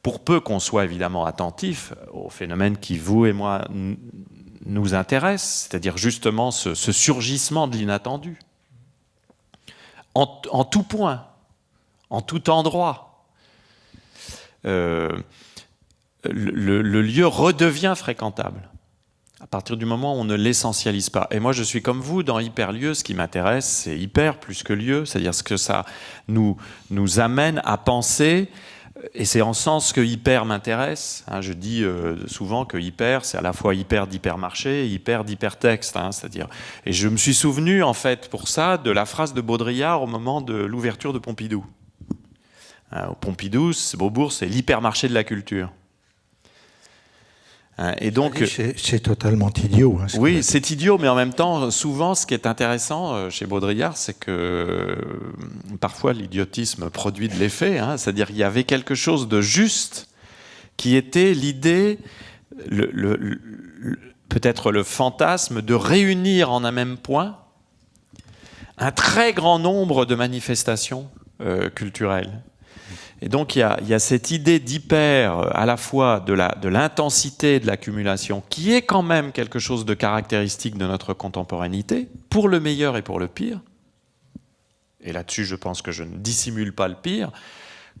pour peu qu'on soit évidemment attentif au phénomène qui, vous et moi, nous intéresse, c'est-à-dire justement ce surgissement de l'inattendu, en tout point, en tout endroit, le lieu redevient fréquentable. à partir du moment où on ne l'essentialise pas. Et moi, je suis comme vous, dans hyperlieu, ce qui m'intéresse, c'est hyper plus que lieu, c'est-à-dire ce que ça nous amène à penser, et c'est en ce sens que hyper m'intéresse. Je dis souvent que hyper, c'est à la fois hyper d'hypermarché et hyper d'hypertexte. C'est-à-dire, et je me suis souvenu, en fait, pour ça, de la phrase de Baudrillard au moment de l'ouverture de Pompidou. Au Pompidou, Beaubourg, c'est l'hypermarché de la culture. Et donc, c'est totalement idiot. Oui, c'est idiot, mais en même temps, souvent, ce qui est intéressant chez Baudrillard, c'est que parfois l'idiotisme produit de l'effet. C'est-à-dire qu'il y avait quelque chose de juste qui était l'idée, peut-être le fantasme de réunir en un même point un très grand nombre de manifestations culturelles. Et donc il y a cette idée d'hyper, à la fois de l'intensité de l'accumulation, qui est quand même quelque chose de caractéristique de notre contemporanéité, pour le meilleur et pour le pire. Et là-dessus, je pense que je ne dissimule pas le pire,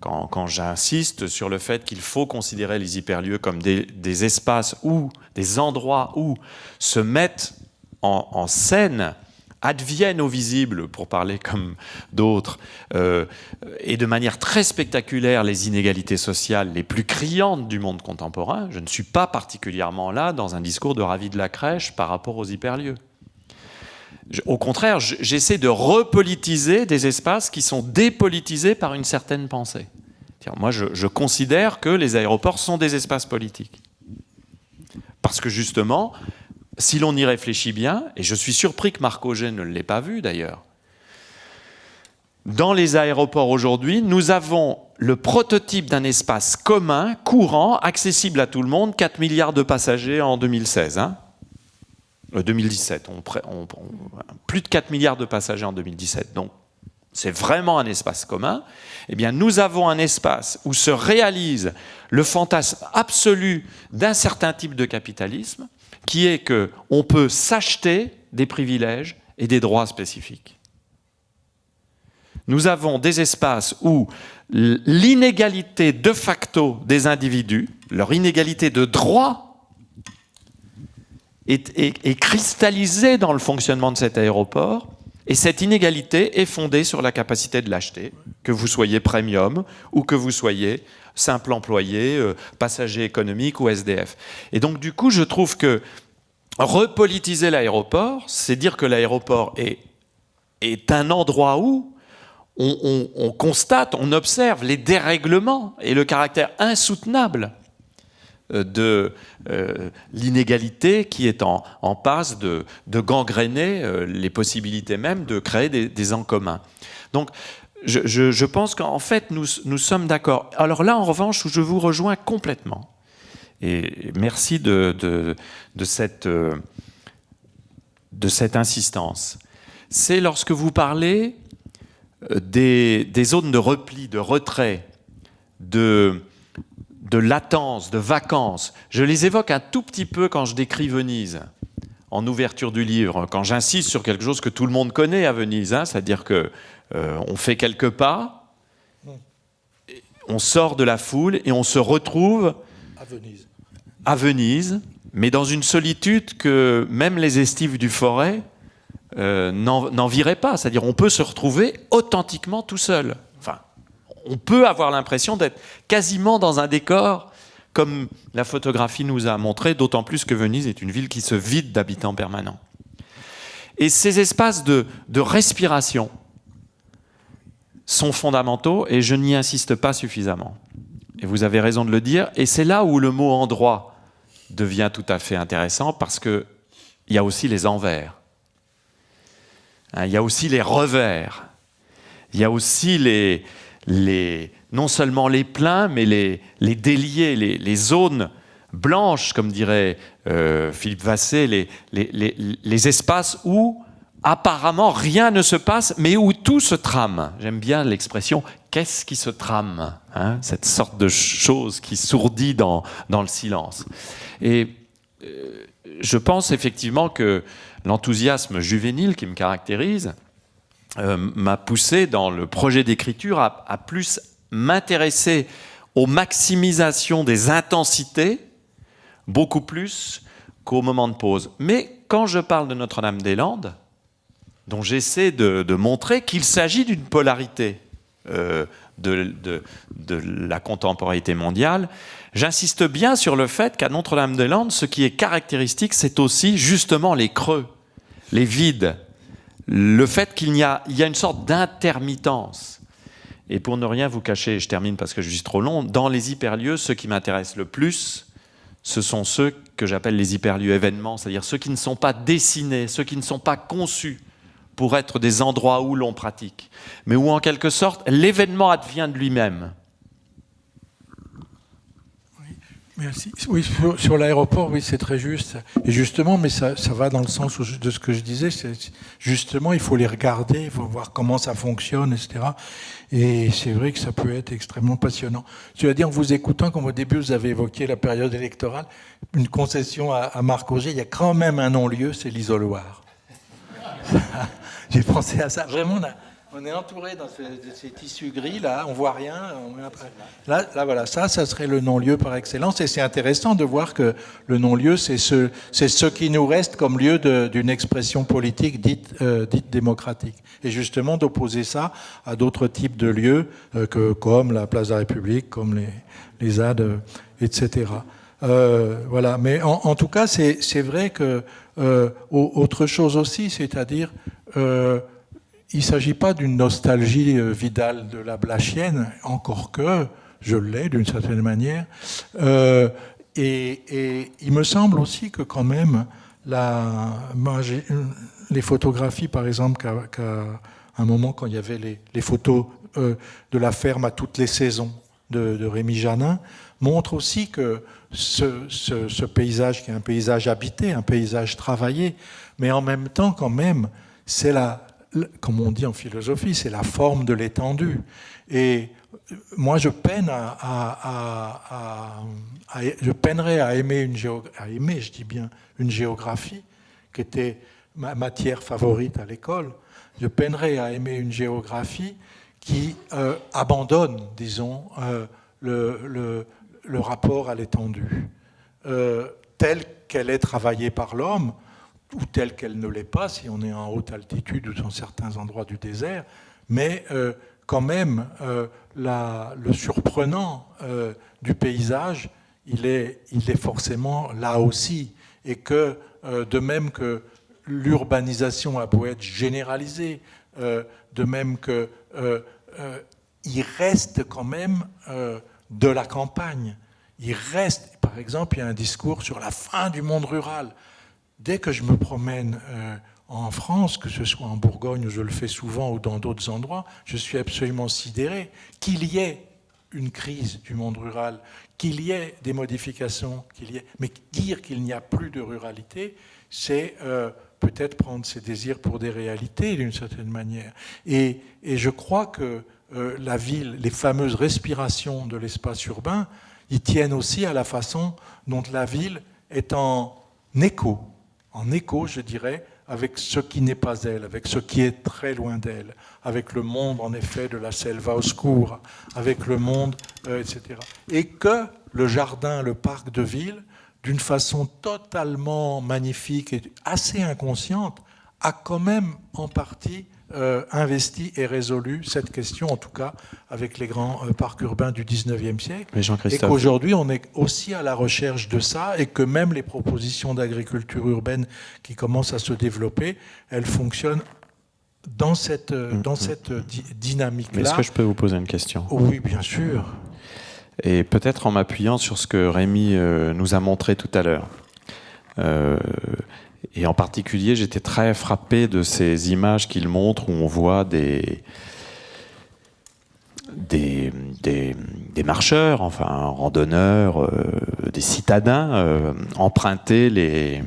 quand j'insiste sur le fait qu'il faut considérer les hyperlieux comme des espaces où, des endroits où se mettent en scène, adviennent au visible, pour parler comme d'autres, et de manière très spectaculaire les inégalités sociales les plus criantes du monde contemporain. Je ne suis pas particulièrement là dans un discours de Ravi de la Crèche par rapport aux hyperlieux. Au contraire, j'essaie de repolitiser des espaces qui sont dépolitisés par une certaine pensée. Moi, je considère que les aéroports sont des espaces politiques. Parce que justement, si l'on y réfléchit bien, et je suis surpris que Marc Augé ne l'ait pas vu d'ailleurs, dans les aéroports aujourd'hui, nous avons le prototype d'un espace commun, courant, accessible à tout le monde, 4 milliards de passagers en 2016. 2017, plus de 4 milliards de passagers en 2017. Donc, c'est vraiment un espace commun. Eh bien, nous avons un espace où se réalise le fantasme absolu d'un certain type de capitalisme, qui est qu'on peut s'acheter des privilèges et des droits spécifiques. Nous avons des espaces où l'inégalité de facto des individus, leur inégalité de droits, est cristallisée dans le fonctionnement de cet aéroport, et cette inégalité est fondée sur la capacité de l'acheter, que vous soyez premium ou que vous soyez simple employé, passager économique ou SDF. Et donc du coup, je trouve que repolitiser l'aéroport, c'est dire que l'aéroport est un endroit où on constate, on observe les dérèglements et le caractère insoutenable de l'inégalité qui est en passe de gangréner les possibilités même de créer des en commun. Donc, je pense qu'en fait, nous sommes d'accord. Alors là, en revanche, je vous rejoins complètement. Et merci de cette insistance. C'est lorsque vous parlez des zones de repli, de retrait, de latence, de vacances. Je les évoque un tout petit peu quand je décris Venise, en ouverture du livre, quand j'insiste sur quelque chose que tout le monde connaît à Venise, c'est-à-dire qu'on fait quelques pas, on sort de la foule et on se retrouve à Venise, mais dans une solitude que même les estives du Forêt n'enviraient pas. C'est-à-dire on peut se retrouver authentiquement tout seul. Enfin, on peut avoir l'impression d'être quasiment dans un décor comme la photographie nous a montré, d'autant plus que Venise est une ville qui se vide d'habitants permanents. Et ces espaces de respiration sont fondamentaux et je n'y insiste pas suffisamment. Et vous avez raison de le dire. Et c'est là où le mot « endroit » devient tout à fait intéressant parce qu'il y a aussi les envers. Il y a aussi les revers. Il y a aussi non seulement les pleins, mais les déliés, les zones blanches, comme dirait Philippe Vassé, les espaces où apparemment rien ne se passe, mais où tout se trame. J'aime bien l'expression « qu'est-ce qui se trame ?» cette sorte de chose qui sourdit dans le silence. Et je pense effectivement que l'enthousiasme juvénile qui me caractérise m'a poussé dans le projet d'écriture à plus m'intéresser aux maximisations des intensités, beaucoup plus qu'au moment de pause. Mais quand je parle de Notre-Dame-des-Landes, dont j'essaie de montrer qu'il s'agit d'une polarité de la contemporanéité mondiale, j'insiste bien sur le fait qu'à Notre-Dame-des-Landes, ce qui est caractéristique, c'est aussi justement les creux, les vides, le fait qu'il y a une sorte d'intermittence. Et pour ne rien vous cacher, je termine parce que je suis trop long, dans les hyperlieux, ceux qui m'intéressent le plus, ce sont ceux que j'appelle les hyperlieux événements, c'est-à-dire ceux qui ne sont pas dessinés, ceux qui ne sont pas conçus pour être des endroits où l'on pratique, mais où en quelque sorte l'événement advient de lui-même. Merci. Oui, sur l'aéroport, oui, c'est très juste. Et justement, mais ça va dans le sens de ce que je disais, c'est justement, il faut les regarder, il faut voir comment ça fonctionne, etc. Et c'est vrai que ça peut être extrêmement passionnant. Je veux dire, en vous écoutant, comme au début, vous avez évoqué la période électorale, une concession à Marc Auger, il y a quand même un non-lieu, c'est l'isoloir. J'ai pensé à ça. Vraiment, on est entouré de ces tissus gris, là, on voit rien. Là, voilà, ça serait le non-lieu par excellence. Et c'est intéressant de voir que le non-lieu, c'est ce qui nous reste comme lieu d'une expression politique dite démocratique. Et justement, d'opposer ça à d'autres types de lieux, comme la Place de la République, comme les ZAD, etc. Voilà. Mais en tout cas, c'est vrai que autre chose aussi, c'est-à-dire il ne s'agit pas d'une nostalgie Vidal de la Blachienne, encore que je l'ai d'une certaine manière. Et il me semble aussi que quand même, les photographies, par exemple, qu'à un moment, quand il y avait les photos de la ferme à toutes les saisons de Rémi Janin, montrent aussi que ce paysage, qui est un paysage habité, un paysage travaillé, mais en même temps, quand même, c'est comme on dit en philosophie, c'est la forme de l'étendue. Et moi, je peinerais à aimer une géographie qui était ma matière favorite à l'école. Je peinerais à aimer une géographie qui abandonne, disons, le rapport à l'étendue, telle qu'elle est travaillée par l'homme, ou telle qu'elle ne l'est pas, si on est en haute altitude ou dans certains endroits du désert, mais quand même, le surprenant du paysage, il est forcément là aussi, et que de même que l'urbanisation a beau être généralisée, de même que il reste quand même de la campagne. Il reste, par exemple, il y a un discours sur la fin du monde rural. Dès que je me promène en France, que ce soit en Bourgogne, où je le fais souvent, ou dans d'autres endroits, je suis absolument sidéré qu'il y ait une crise du monde rural, qu'il y ait des modifications, mais dire qu'il n'y a plus de ruralité, c'est peut-être prendre ses désirs pour des réalités, d'une certaine manière. Et je crois que la ville, les fameuses respirations de l'espace urbain, ils tiennent aussi à la façon dont la ville est en écho, je dirais, avec ce qui n'est pas elle, avec ce qui est très loin d'elle, avec le monde, en effet, de la selva oscura, avec le monde, etc. Et que le jardin, le parc de ville, d'une façon totalement magnifique et assez inconsciente, a quand même en partie investi et résolu cette question, en tout cas avec les grands parcs urbains du 19e siècle. Et qu'aujourd'hui, on est aussi à la recherche de ça, et que même les propositions d'agriculture urbaine qui commencent à se développer, elles fonctionnent dans cette dynamique-là. Est-ce que je peux vous poser une question ? Oui, bien sûr. Et peut-être en m'appuyant sur ce que Rémi nous a montré tout à l'heure. Et en particulier, j'étais très frappé de ces images qu'il montre où on voit des marcheurs, enfin randonneurs, des citadins emprunter les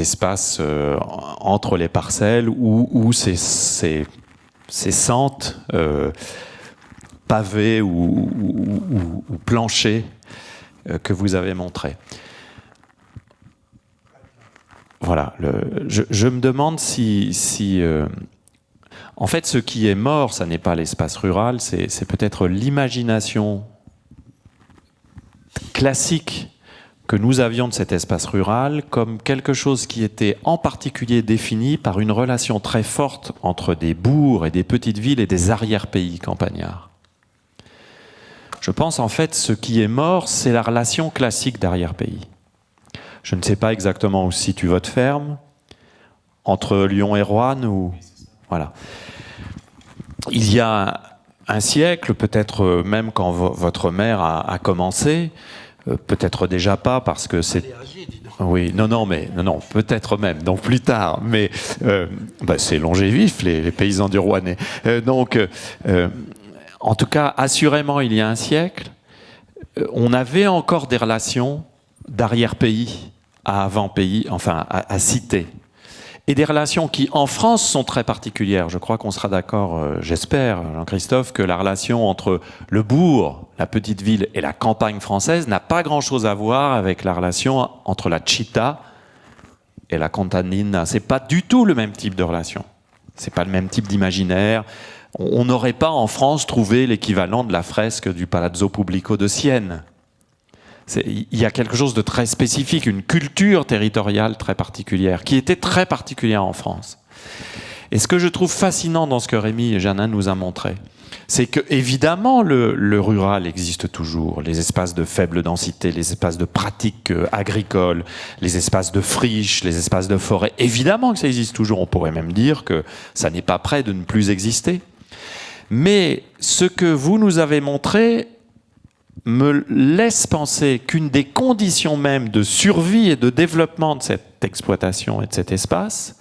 espaces entre les parcelles ou ces sentes pavées ou planchées que vous avez montrées. Voilà, je me demande si en fait, ce qui est mort, ça n'est pas l'espace rural, c'est peut-être l'imagination classique que nous avions de cet espace rural comme quelque chose qui était en particulier défini par une relation très forte entre des bourgs et des petites villes et des arrière-pays campagnards. Je pense en fait ce qui est mort, c'est la relation classique d'arrière-pays. Je ne sais pas exactement où se situe votre ferme, entre Lyon et Roanne ou... Voilà. Il y a un siècle, peut-être même quand votre mère a commencé, peut-être déjà pas parce que c'est... Oui, non, peut-être même, donc plus tard, mais c'est longévif, les paysans du Rouennais. En tout cas, assurément, il y a un siècle, on avait encore des relations d'arrière-pays à avant-pays, enfin à cité. Et des relations qui, en France, sont très particulières. Je crois qu'on sera d'accord, j'espère, Jean-Christophe, que la relation entre le bourg, la petite ville et la campagne française n'a pas grand-chose à voir avec la relation entre la città et la contadina. C'est pas du tout le même type de relation. C'est pas le même type d'imaginaire. On n'aurait pas en France trouvé l'équivalent de la fresque du Palazzo Pubblico de Sienne. Il y a quelque chose de très spécifique, une culture territoriale très particulière, qui était très particulière en France. Et ce que je trouve fascinant dans ce que Rémi Janin nous a montré, c'est que évidemment le rural existe toujours, les espaces de faible densité, les espaces de pratiques agricoles, les espaces de friches, les espaces de forêt, évidemment que ça existe toujours, on pourrait même dire que ça n'est pas près de ne plus exister. Mais ce que vous nous avez montré me laisse penser qu'une des conditions même de survie et de développement de cette exploitation et de cet espace,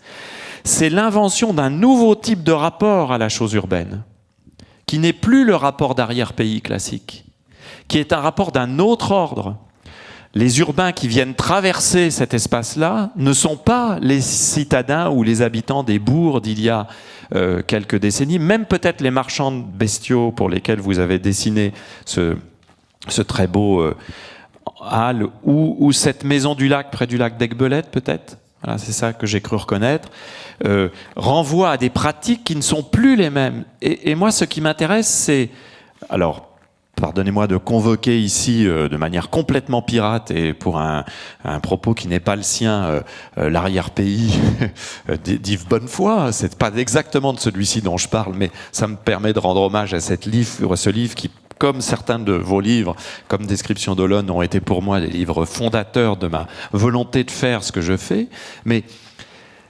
c'est l'invention d'un nouveau type de rapport à la chose urbaine, qui n'est plus le rapport d'arrière-pays classique, qui est un rapport d'un autre ordre. Les urbains qui viennent traverser cet espace-là ne sont pas les citadins ou les habitants des bourgs d'il y a quelques décennies, même peut-être les marchands de bestiaux pour lesquels vous avez dessiné ce très beau hall, ou cette maison du lac, près du lac d'Aiguebelette, peut-être, voilà, c'est ça que j'ai cru reconnaître, renvoie à des pratiques qui ne sont plus les mêmes. Et moi, ce qui m'intéresse, c'est... Alors, pardonnez-moi de convoquer ici, de manière complètement pirate, et pour un propos qui n'est pas le sien, l'arrière-pays d'Yves Bonnefoy. C'est pas exactement de celui-ci dont je parle, mais ça me permet de rendre hommage à ce livre qui, comme certains de vos livres, comme Description d'Olonne, ont été pour moi des livres fondateurs de ma volonté de faire ce que je fais. Mais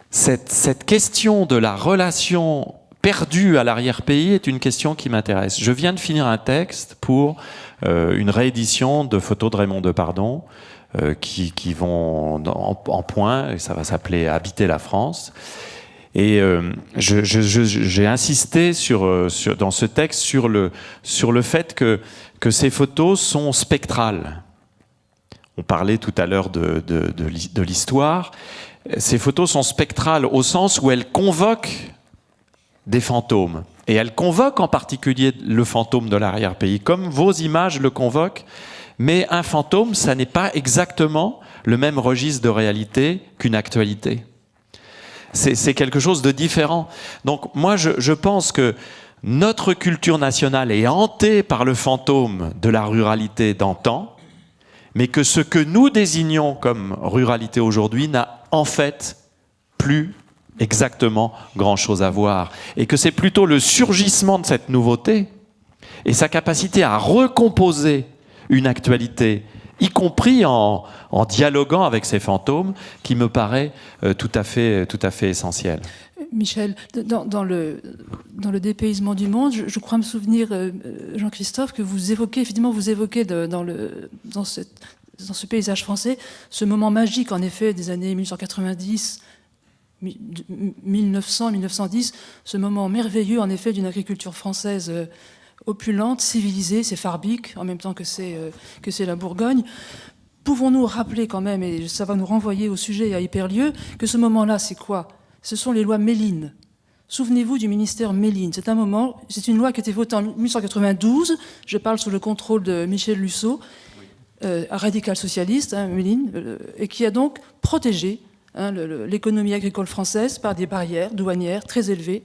cette question de la relation perdue à l'arrière-pays est une question qui m'intéresse. Je viens de finir un texte pour une réédition de photos de Raymond Depardon qui vont en point, et ça va s'appeler « Habiter la France ». Et j'ai insisté dans ce texte sur le fait que ces photos sont spectrales. On parlait tout à l'heure de l'histoire. Ces photos sont spectrales au sens où elles convoquent des fantômes. Et elles convoquent en particulier le fantôme de l'arrière-pays, comme vos images le convoquent. Mais un fantôme, ça n'est pas exactement le même registre de réalité qu'une actualité. C'est quelque chose de différent. Donc moi, je pense que notre culture nationale est hantée par le fantôme de la ruralité d'antan, mais que ce que nous désignons comme ruralité aujourd'hui n'a en fait plus exactement grand-chose à voir. Et que c'est plutôt le surgissement de cette nouveauté et sa capacité à recomposer une actualité, y compris en dialoguant avec ces fantômes, qui me paraît tout à fait essentiel. Michel, dans le dépaysement du monde, je crois me souvenir, Jean-Christophe, que vous évoquez dans ce paysage français ce moment magique, en effet, des années 1890, 1900, 1910, ce moment merveilleux, en effet, d'une agriculture française opulente, civilisée, c'est Farbic, en même temps que c'est la Bourgogne. Pouvons-nous rappeler quand même, et ça va nous renvoyer au sujet à Hyperlieu, que ce moment-là, c'est quoi ? Ce sont les lois Méline. Souvenez-vous du ministère Méline. C'est une loi qui a été votée en 1892, je parle sous le contrôle de Michel Lusseau, radical socialiste, Méline, et qui a donc protégé l'économie agricole française par des barrières douanières très élevées.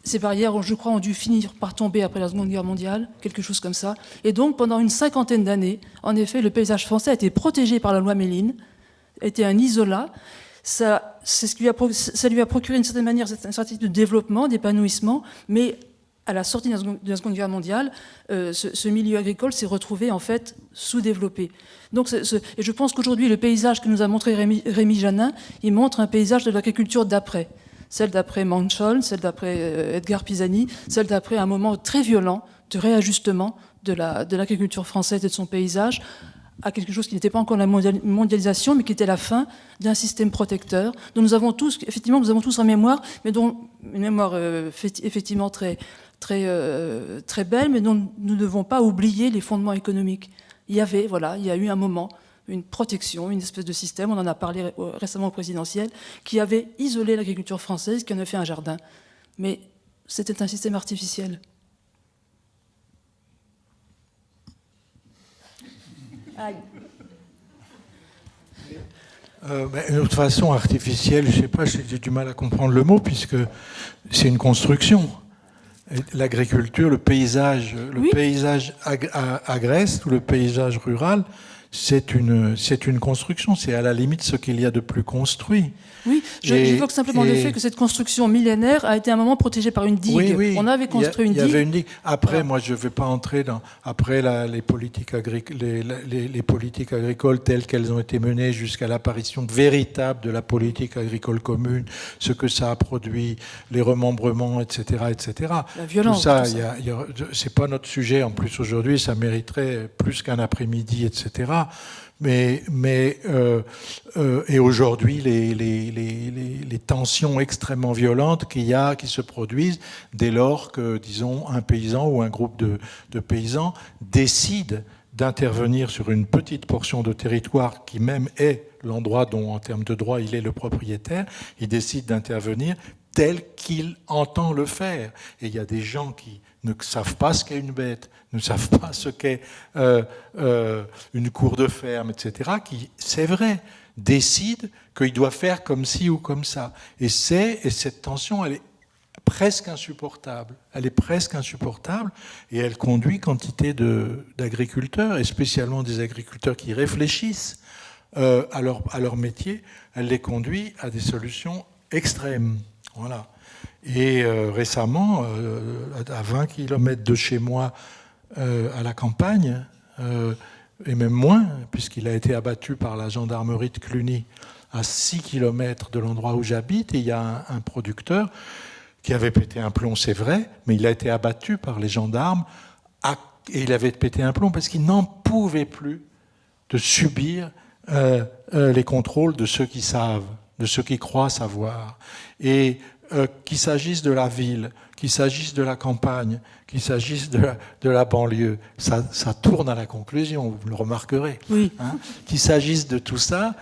Ces barrières, je crois, ont dû finir par tomber après la Seconde Guerre mondiale, quelque chose comme ça. Et donc, pendant une cinquantaine d'années, en effet, le paysage français a été protégé par la loi Méline, était un isolat. Ça lui a procuré, d'une certaine manière, un certain type de développement, d'épanouissement, mais à la sortie de la Seconde Guerre mondiale, ce milieu agricole s'est retrouvé en fait sous-développé. Donc, et je pense qu'aujourd'hui, le paysage que nous a montré Rémi Janin, il montre un paysage de l'agriculture d'après. Celle d'après Mancholm, celle d'après Edgar Pisani, celle d'après un moment très violent de réajustement de l'agriculture française et de son paysage à quelque chose qui n'était pas encore la mondialisation, mais qui était la fin d'un système protecteur dont nous avons tous en mémoire, mais dont une mémoire effectivement très belle, mais dont nous ne devons pas oublier les fondements économiques. Il y a eu un moment, une protection, une espèce de système, on en a parlé récemment au présidentiel, qui avait isolé l'agriculture française, qui en a fait un jardin. Mais c'était un système artificiel. De toute façon, artificielle, je ne sais pas, j'ai du mal à comprendre le mot, puisque c'est une construction. L'agriculture, le paysage agreste ou le paysage rural, c'est une construction. C'est à la limite ce qu'il y a de plus construit. Oui, j'évoque simplement le fait que cette construction millénaire a été à un moment protégée par une digue. Oui, on avait construit une digue. Il y avait une digue. Après, voilà. Moi, je ne vais pas entrer dans... Après, les politiques agricoles telles qu'elles ont été menées jusqu'à l'apparition véritable de la politique agricole commune, ce que ça a produit, les remembrements, etc., etc. La violence. Tout ça, c'est pas notre sujet. En plus, aujourd'hui, ça mériterait plus qu'un après-midi, etc. Et aujourd'hui, les tensions extrêmement violentes qui se produisent dès lors que, disons, un paysan ou un groupe de paysans décide d'intervenir sur une petite portion de territoire qui même est l'endroit dont, en termes de droit, il est le propriétaire, il décide d'intervenir tel qu'il entend le faire. Et il y a des gens qui ne savent pas ce qu'est une bête, ne savent pas ce qu'est une cour de ferme, etc., qui, c'est vrai, décident qu'il doit faire comme ci ou comme ça. Et cette tension, elle est presque insupportable. Elle est presque insupportable et elle conduit quantité d'agriculteurs, et spécialement des agriculteurs qui réfléchissent à leur métier, elle les conduit à des solutions extrêmes. Voilà. Et récemment, à 20 km de chez moi, à la campagne, et même moins, puisqu'il a été abattu par la gendarmerie de Cluny, à 6 km de l'endroit où j'habite, et il y a un producteur qui avait pété un plomb, c'est vrai, mais il a été abattu par les gendarmes, et il avait pété un plomb parce qu'il n'en pouvait plus de subir les contrôles de ceux qui savent, de ceux qui croient savoir. Et qu'il s'agisse de la ville, qu'il s'agisse de la campagne, qu'il s'agisse de la banlieue, ça tourne à la conclusion, vous le remarquerez. Oui. Hein, qu'il s'agisse de tout ça,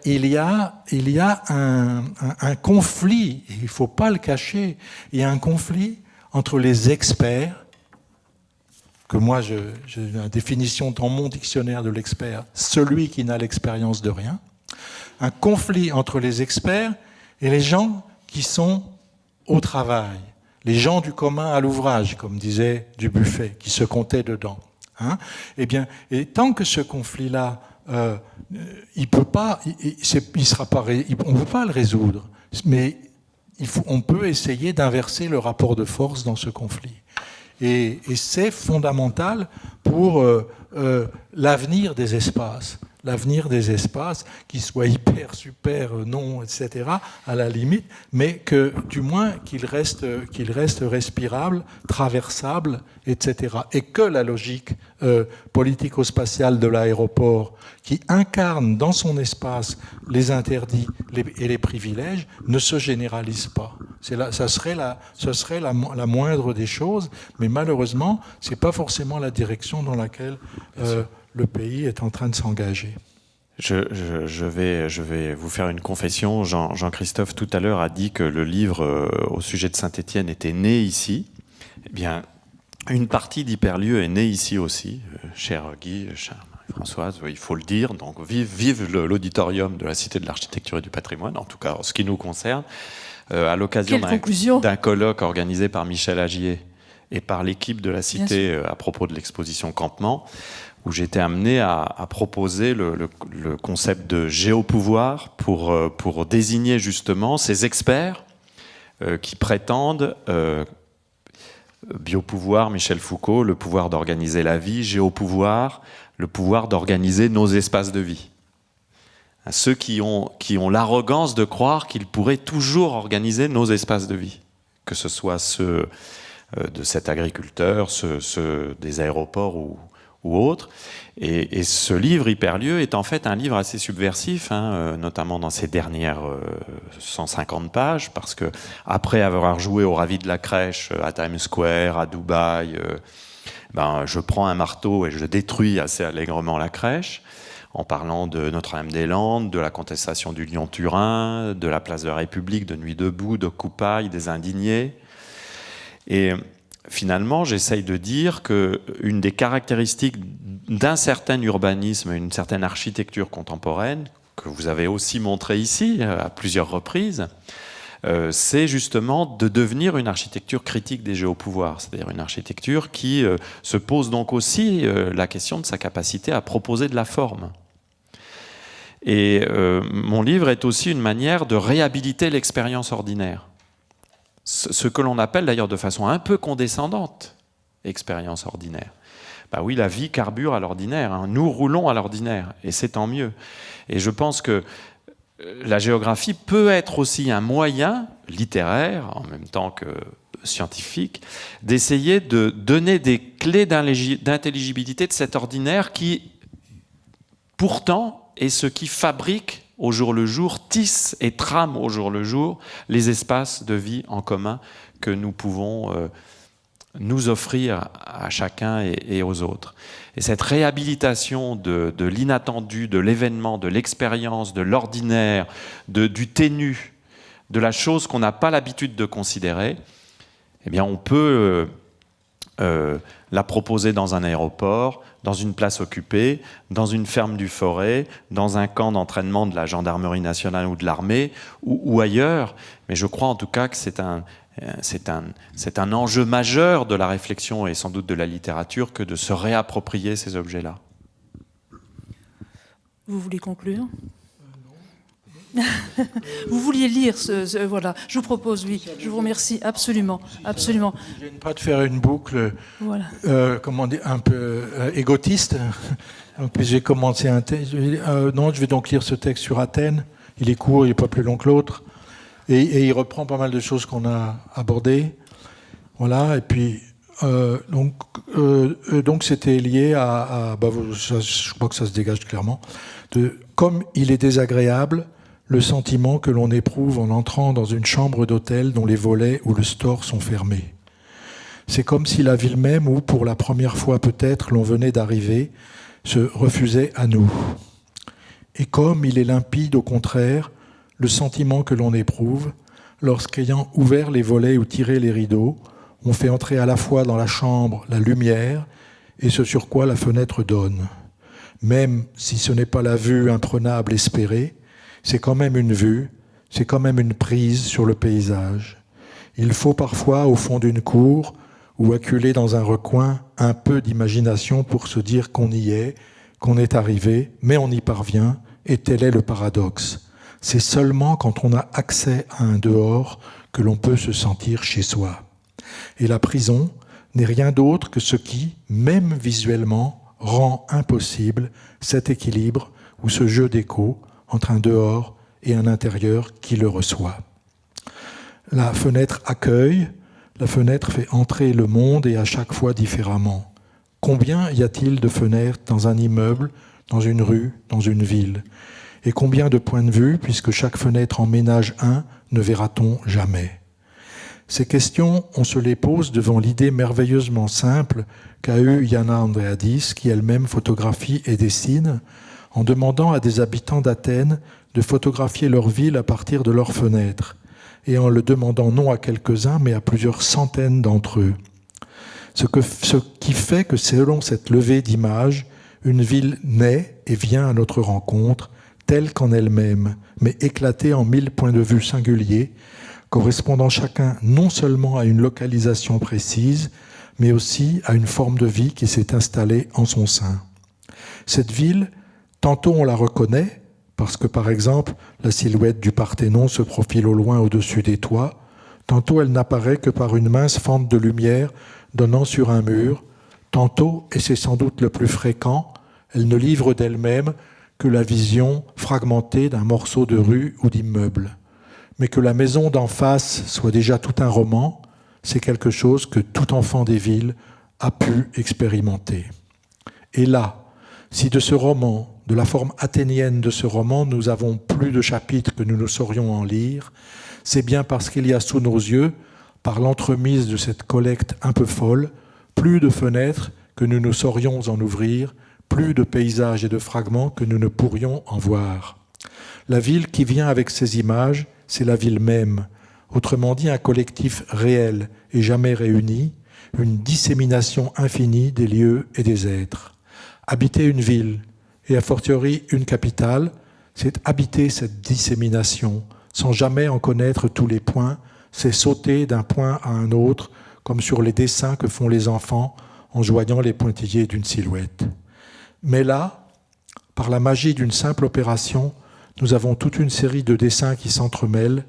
il y a un conflit, et il ne faut pas le cacher, il y a un conflit entre les experts, que moi j'ai la définition dans mon dictionnaire de l'expert, celui qui n'a l'expérience de rien, un conflit entre les experts et les gens qui sont au travail, les gens du commun à l'ouvrage, comme disait Dubuffet, qui se comptaient dedans. Hein, eh bien, et tant que ce conflit-là, il peut pas, il sera pas, on ne peut pas le résoudre, mais on peut essayer d'inverser le rapport de force dans ce conflit. Et c'est fondamental pour l'avenir des espaces. L'avenir des espaces, qu'ils soient hyper, super, non, etc., à la limite, mais que, du moins, qu'ils restent respirables, traversables, etc. Et que la logique politico-spatiale de l'aéroport, qui incarne dans son espace les interdits et les privilèges, ne se généralise pas. Ça serait la moindre des choses, mais malheureusement, ce n'est pas forcément la direction dans laquelle le pays est en train de s'engager. Je vais vous faire une confession. Jean-Christophe, tout à l'heure, a dit que le livre au sujet de Saint-Étienne était né ici. Eh bien, une partie d'Hyperlieu est née ici aussi, cher Guy, cher Françoise, il faut le dire. Donc, vive l'auditorium de la Cité de l'Architecture et du Patrimoine, en tout cas en ce qui nous concerne. à l'occasion Quelle conclusion! d'un colloque organisé par Michel Agier et par l'équipe de la Cité à propos de l'exposition Campement, où j'étais amené à proposer le concept de géopouvoir pour désigner justement ces experts qui prétendent biopouvoir, Michel Foucault, le pouvoir d'organiser la vie, géopouvoir, le pouvoir d'organiser nos espaces de vie. Ceux qui ont l'arrogance de croire qu'ils pourraient toujours organiser nos espaces de vie, que ce soit ceux de cet agriculteur, ceux des aéroports ou autres. Et ce livre, Hyperlieu, est en fait un livre assez subversif, notamment dans ses dernières 150 pages, parce que après avoir joué au Ravi de la crèche à Times Square, à Dubaï, je prends un marteau et je détruis assez allègrement la crèche, en parlant de Notre-Dame-des-Landes, de la contestation du Lyon-Turin, de la place de la République, de Nuit debout, d'Occupy, des indignés. Et finalement, j'essaye de dire qu'une des caractéristiques d'un certain urbanisme, une certaine architecture contemporaine, que vous avez aussi montré ici à plusieurs reprises, c'est justement de devenir une architecture critique des géopouvoirs, c'est-à-dire une architecture qui se pose donc aussi la question de sa capacité à proposer de la forme. Et mon livre est aussi une manière de réhabiliter l'expérience ordinaire. Ce que l'on appelle d'ailleurs de façon un peu condescendante, expérience ordinaire. Oui, la vie carbure à l'ordinaire, nous roulons à l'ordinaire, et c'est tant mieux. Et je pense que la géographie peut être aussi un moyen littéraire, en même temps que scientifique, d'essayer de donner des clés d'intelligibilité de cet ordinaire qui, pourtant, est ce qui fabrique au jour le jour, tisse et trame au jour le jour les espaces de vie en commun que nous pouvons nous offrir à chacun et aux autres. Et cette réhabilitation de l'inattendu, de l'événement, de l'expérience, de l'ordinaire, du ténu, de la chose qu'on n'a pas l'habitude de considérer, eh bien on peut la proposer dans un aéroport, dans une place occupée, dans une ferme du Forêt, dans un camp d'entraînement de la gendarmerie nationale ou de l'armée, ou ailleurs. Mais je crois en tout cas que c'est un enjeu majeur de la réflexion et sans doute de la littérature que de se réapproprier ces objets-là. Vous voulez conclure ? Vous vouliez lire voilà. Je vous propose, oui. Je vous remercie absolument, absolument. Je ne viens pas de faire une boucle, voilà. Comment dire, un peu égotiste. Donc, j'ai commencé un texte. Non, je vais donc lire ce texte sur Athènes. Il est court, il n'est pas plus long que l'autre, et il reprend pas mal de choses qu'on a abordées. Voilà. Et puis donc c'était lié à je crois que ça se dégage clairement. Comme il est désagréable le sentiment que l'on éprouve en entrant dans une chambre d'hôtel dont les volets ou le store sont fermés. C'est comme si la ville même où, pour la première fois peut-être, l'on venait d'arriver, se refusait à nous. Et comme il est limpide, au contraire, le sentiment que l'on éprouve lorsqu'ayant ouvert les volets ou tiré les rideaux, on fait entrer à la fois dans la chambre la lumière et ce sur quoi la fenêtre donne. Même si ce n'est pas la vue imprenable espérée, c'est quand même une vue, c'est quand même une prise sur le paysage. Il faut parfois, au fond d'une cour, ou acculé dans un recoin, un peu d'imagination pour se dire qu'on y est, qu'on est arrivé, mais on y parvient, et tel est le paradoxe. C'est seulement quand on a accès à un dehors que l'on peut se sentir chez soi. Et la prison n'est rien d'autre que ce qui, même visuellement, rend impossible cet équilibre ou ce jeu d'écho entre un dehors et un intérieur qui le reçoit. La fenêtre accueille, la fenêtre fait entrer le monde et à chaque fois différemment. Combien y a-t-il de fenêtres dans un immeuble, dans une rue, dans une ville ? Et combien de points de vue, puisque chaque fenêtre en ménage un, ne verra-t-on jamais ? Ces questions, on se les pose devant l'idée merveilleusement simple qu'a eue Yana Andreadis, qui elle-même photographie et dessine, en demandant à des habitants d'Athènes de photographier leur ville à partir de leurs fenêtres, et en le demandant non à quelques-uns, mais à plusieurs centaines d'entre eux. Ce qui fait que selon cette levée d'images, une ville naît et vient à notre rencontre, telle qu'en elle-même, mais éclatée en 1000 points de vue singuliers, correspondant chacun non seulement à une localisation précise, mais aussi à une forme de vie qui s'est installée en son sein. Cette ville, tantôt on la reconnaît, parce que par exemple la silhouette du Parthénon se profile au loin au-dessus des toits, tantôt elle n'apparaît que par une mince fente de lumière donnant sur un mur, tantôt, et c'est sans doute le plus fréquent, elle ne livre d'elle-même que la vision fragmentée d'un morceau de rue ou d'immeuble. Mais que la maison d'en face soit déjà tout un roman, c'est quelque chose que tout enfant des villes a pu expérimenter. Et là, si de ce roman, de la forme athénienne de ce roman, nous avons plus de chapitres que nous ne saurions en lire, c'est bien parce qu'il y a sous nos yeux, par l'entremise de cette collecte un peu folle, plus de fenêtres que nous ne saurions en ouvrir, plus de paysages et de fragments que nous ne pourrions en voir. La ville qui vient avec ces images, c'est la ville même, autrement dit un collectif réel et jamais réuni, une dissémination infinie des lieux et des êtres. Habiter une ville, et a fortiori une capitale, c'est habiter cette dissémination, sans jamais en connaître tous les points, c'est sauter d'un point à un autre, comme sur les dessins que font les enfants en joignant les pointillés d'une silhouette. Mais là, par la magie d'une simple opération, nous avons toute une série de dessins qui s'entremêlent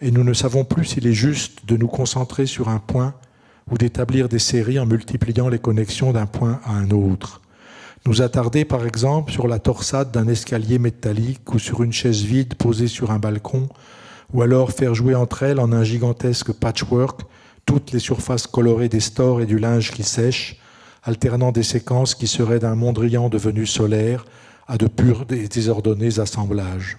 et nous ne savons plus s'il est juste de nous concentrer sur un point ou d'établir des séries en multipliant les connexions d'un point à un autre. Nous attarder par exemple sur la torsade d'un escalier métallique ou sur une chaise vide posée sur un balcon, ou alors faire jouer entre elles en un gigantesque patchwork toutes les surfaces colorées des stores et du linge qui sèche, alternant des séquences qui seraient d'un Mondrian devenu solaire à de purs et désordonnés assemblages.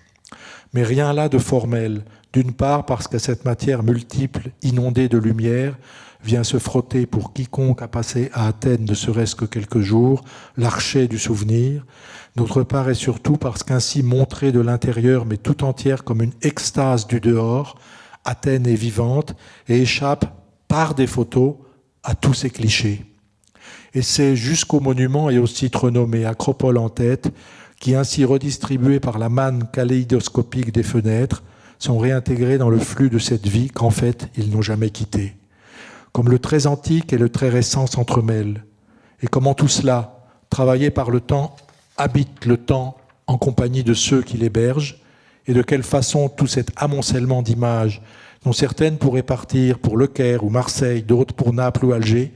Mais rien là de formel, d'une part parce que cette matière multiple, inondée de lumière, vient se frotter pour quiconque a passé à Athènes ne serait-ce que quelques jours, l'archet du souvenir, d'autre part et surtout parce qu'ainsi montrée de l'intérieur mais tout entière comme une extase du dehors, Athènes est vivante et échappe par des photos à tous ces clichés. Et c'est jusqu'au monument et au site renommé Acropole en tête qui, ainsi redistribués par la manne kaléidoscopique des fenêtres, sont réintégrés dans le flux de cette vie qu'en fait ils n'ont jamais quittée. Comme le très antique et le très récent s'entremêlent, et comment tout cela, travaillé par le temps, habite le temps en compagnie de ceux qui l'hébergent, et de quelle façon tout cet amoncellement d'images, dont certaines pourraient partir pour Le Caire ou Marseille, d'autres pour Naples ou Alger,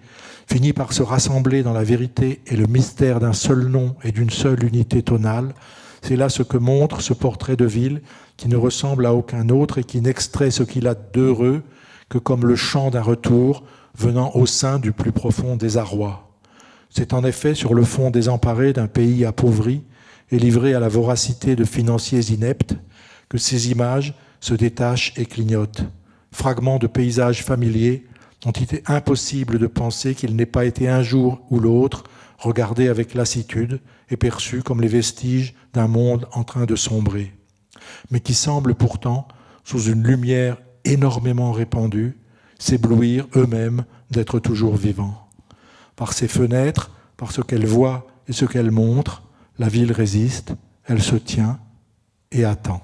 finit par se rassembler dans la vérité et le mystère d'un seul nom et d'une seule unité tonale. C'est là ce que montre ce portrait de ville qui ne ressemble à aucun autre et qui n'extrait ce qu'il a d'heureux que comme le chant d'un retour venant au sein du plus profond désarroi. C'est en effet sur le fond désemparé d'un pays appauvri et livré à la voracité de financiers ineptes que ces images se détachent et clignotent, fragments de paysages familiers dont il est impossible de penser qu'il n'ait pas été un jour ou l'autre regardé avec lassitude et perçu comme les vestiges d'un monde en train de sombrer, mais qui semblent pourtant, sous une lumière énormément répandue, s'éblouir eux-mêmes d'être toujours vivants. Par ses fenêtres, par ce qu'elle voit et ce qu'elle montre, la ville résiste, elle se tient et attend.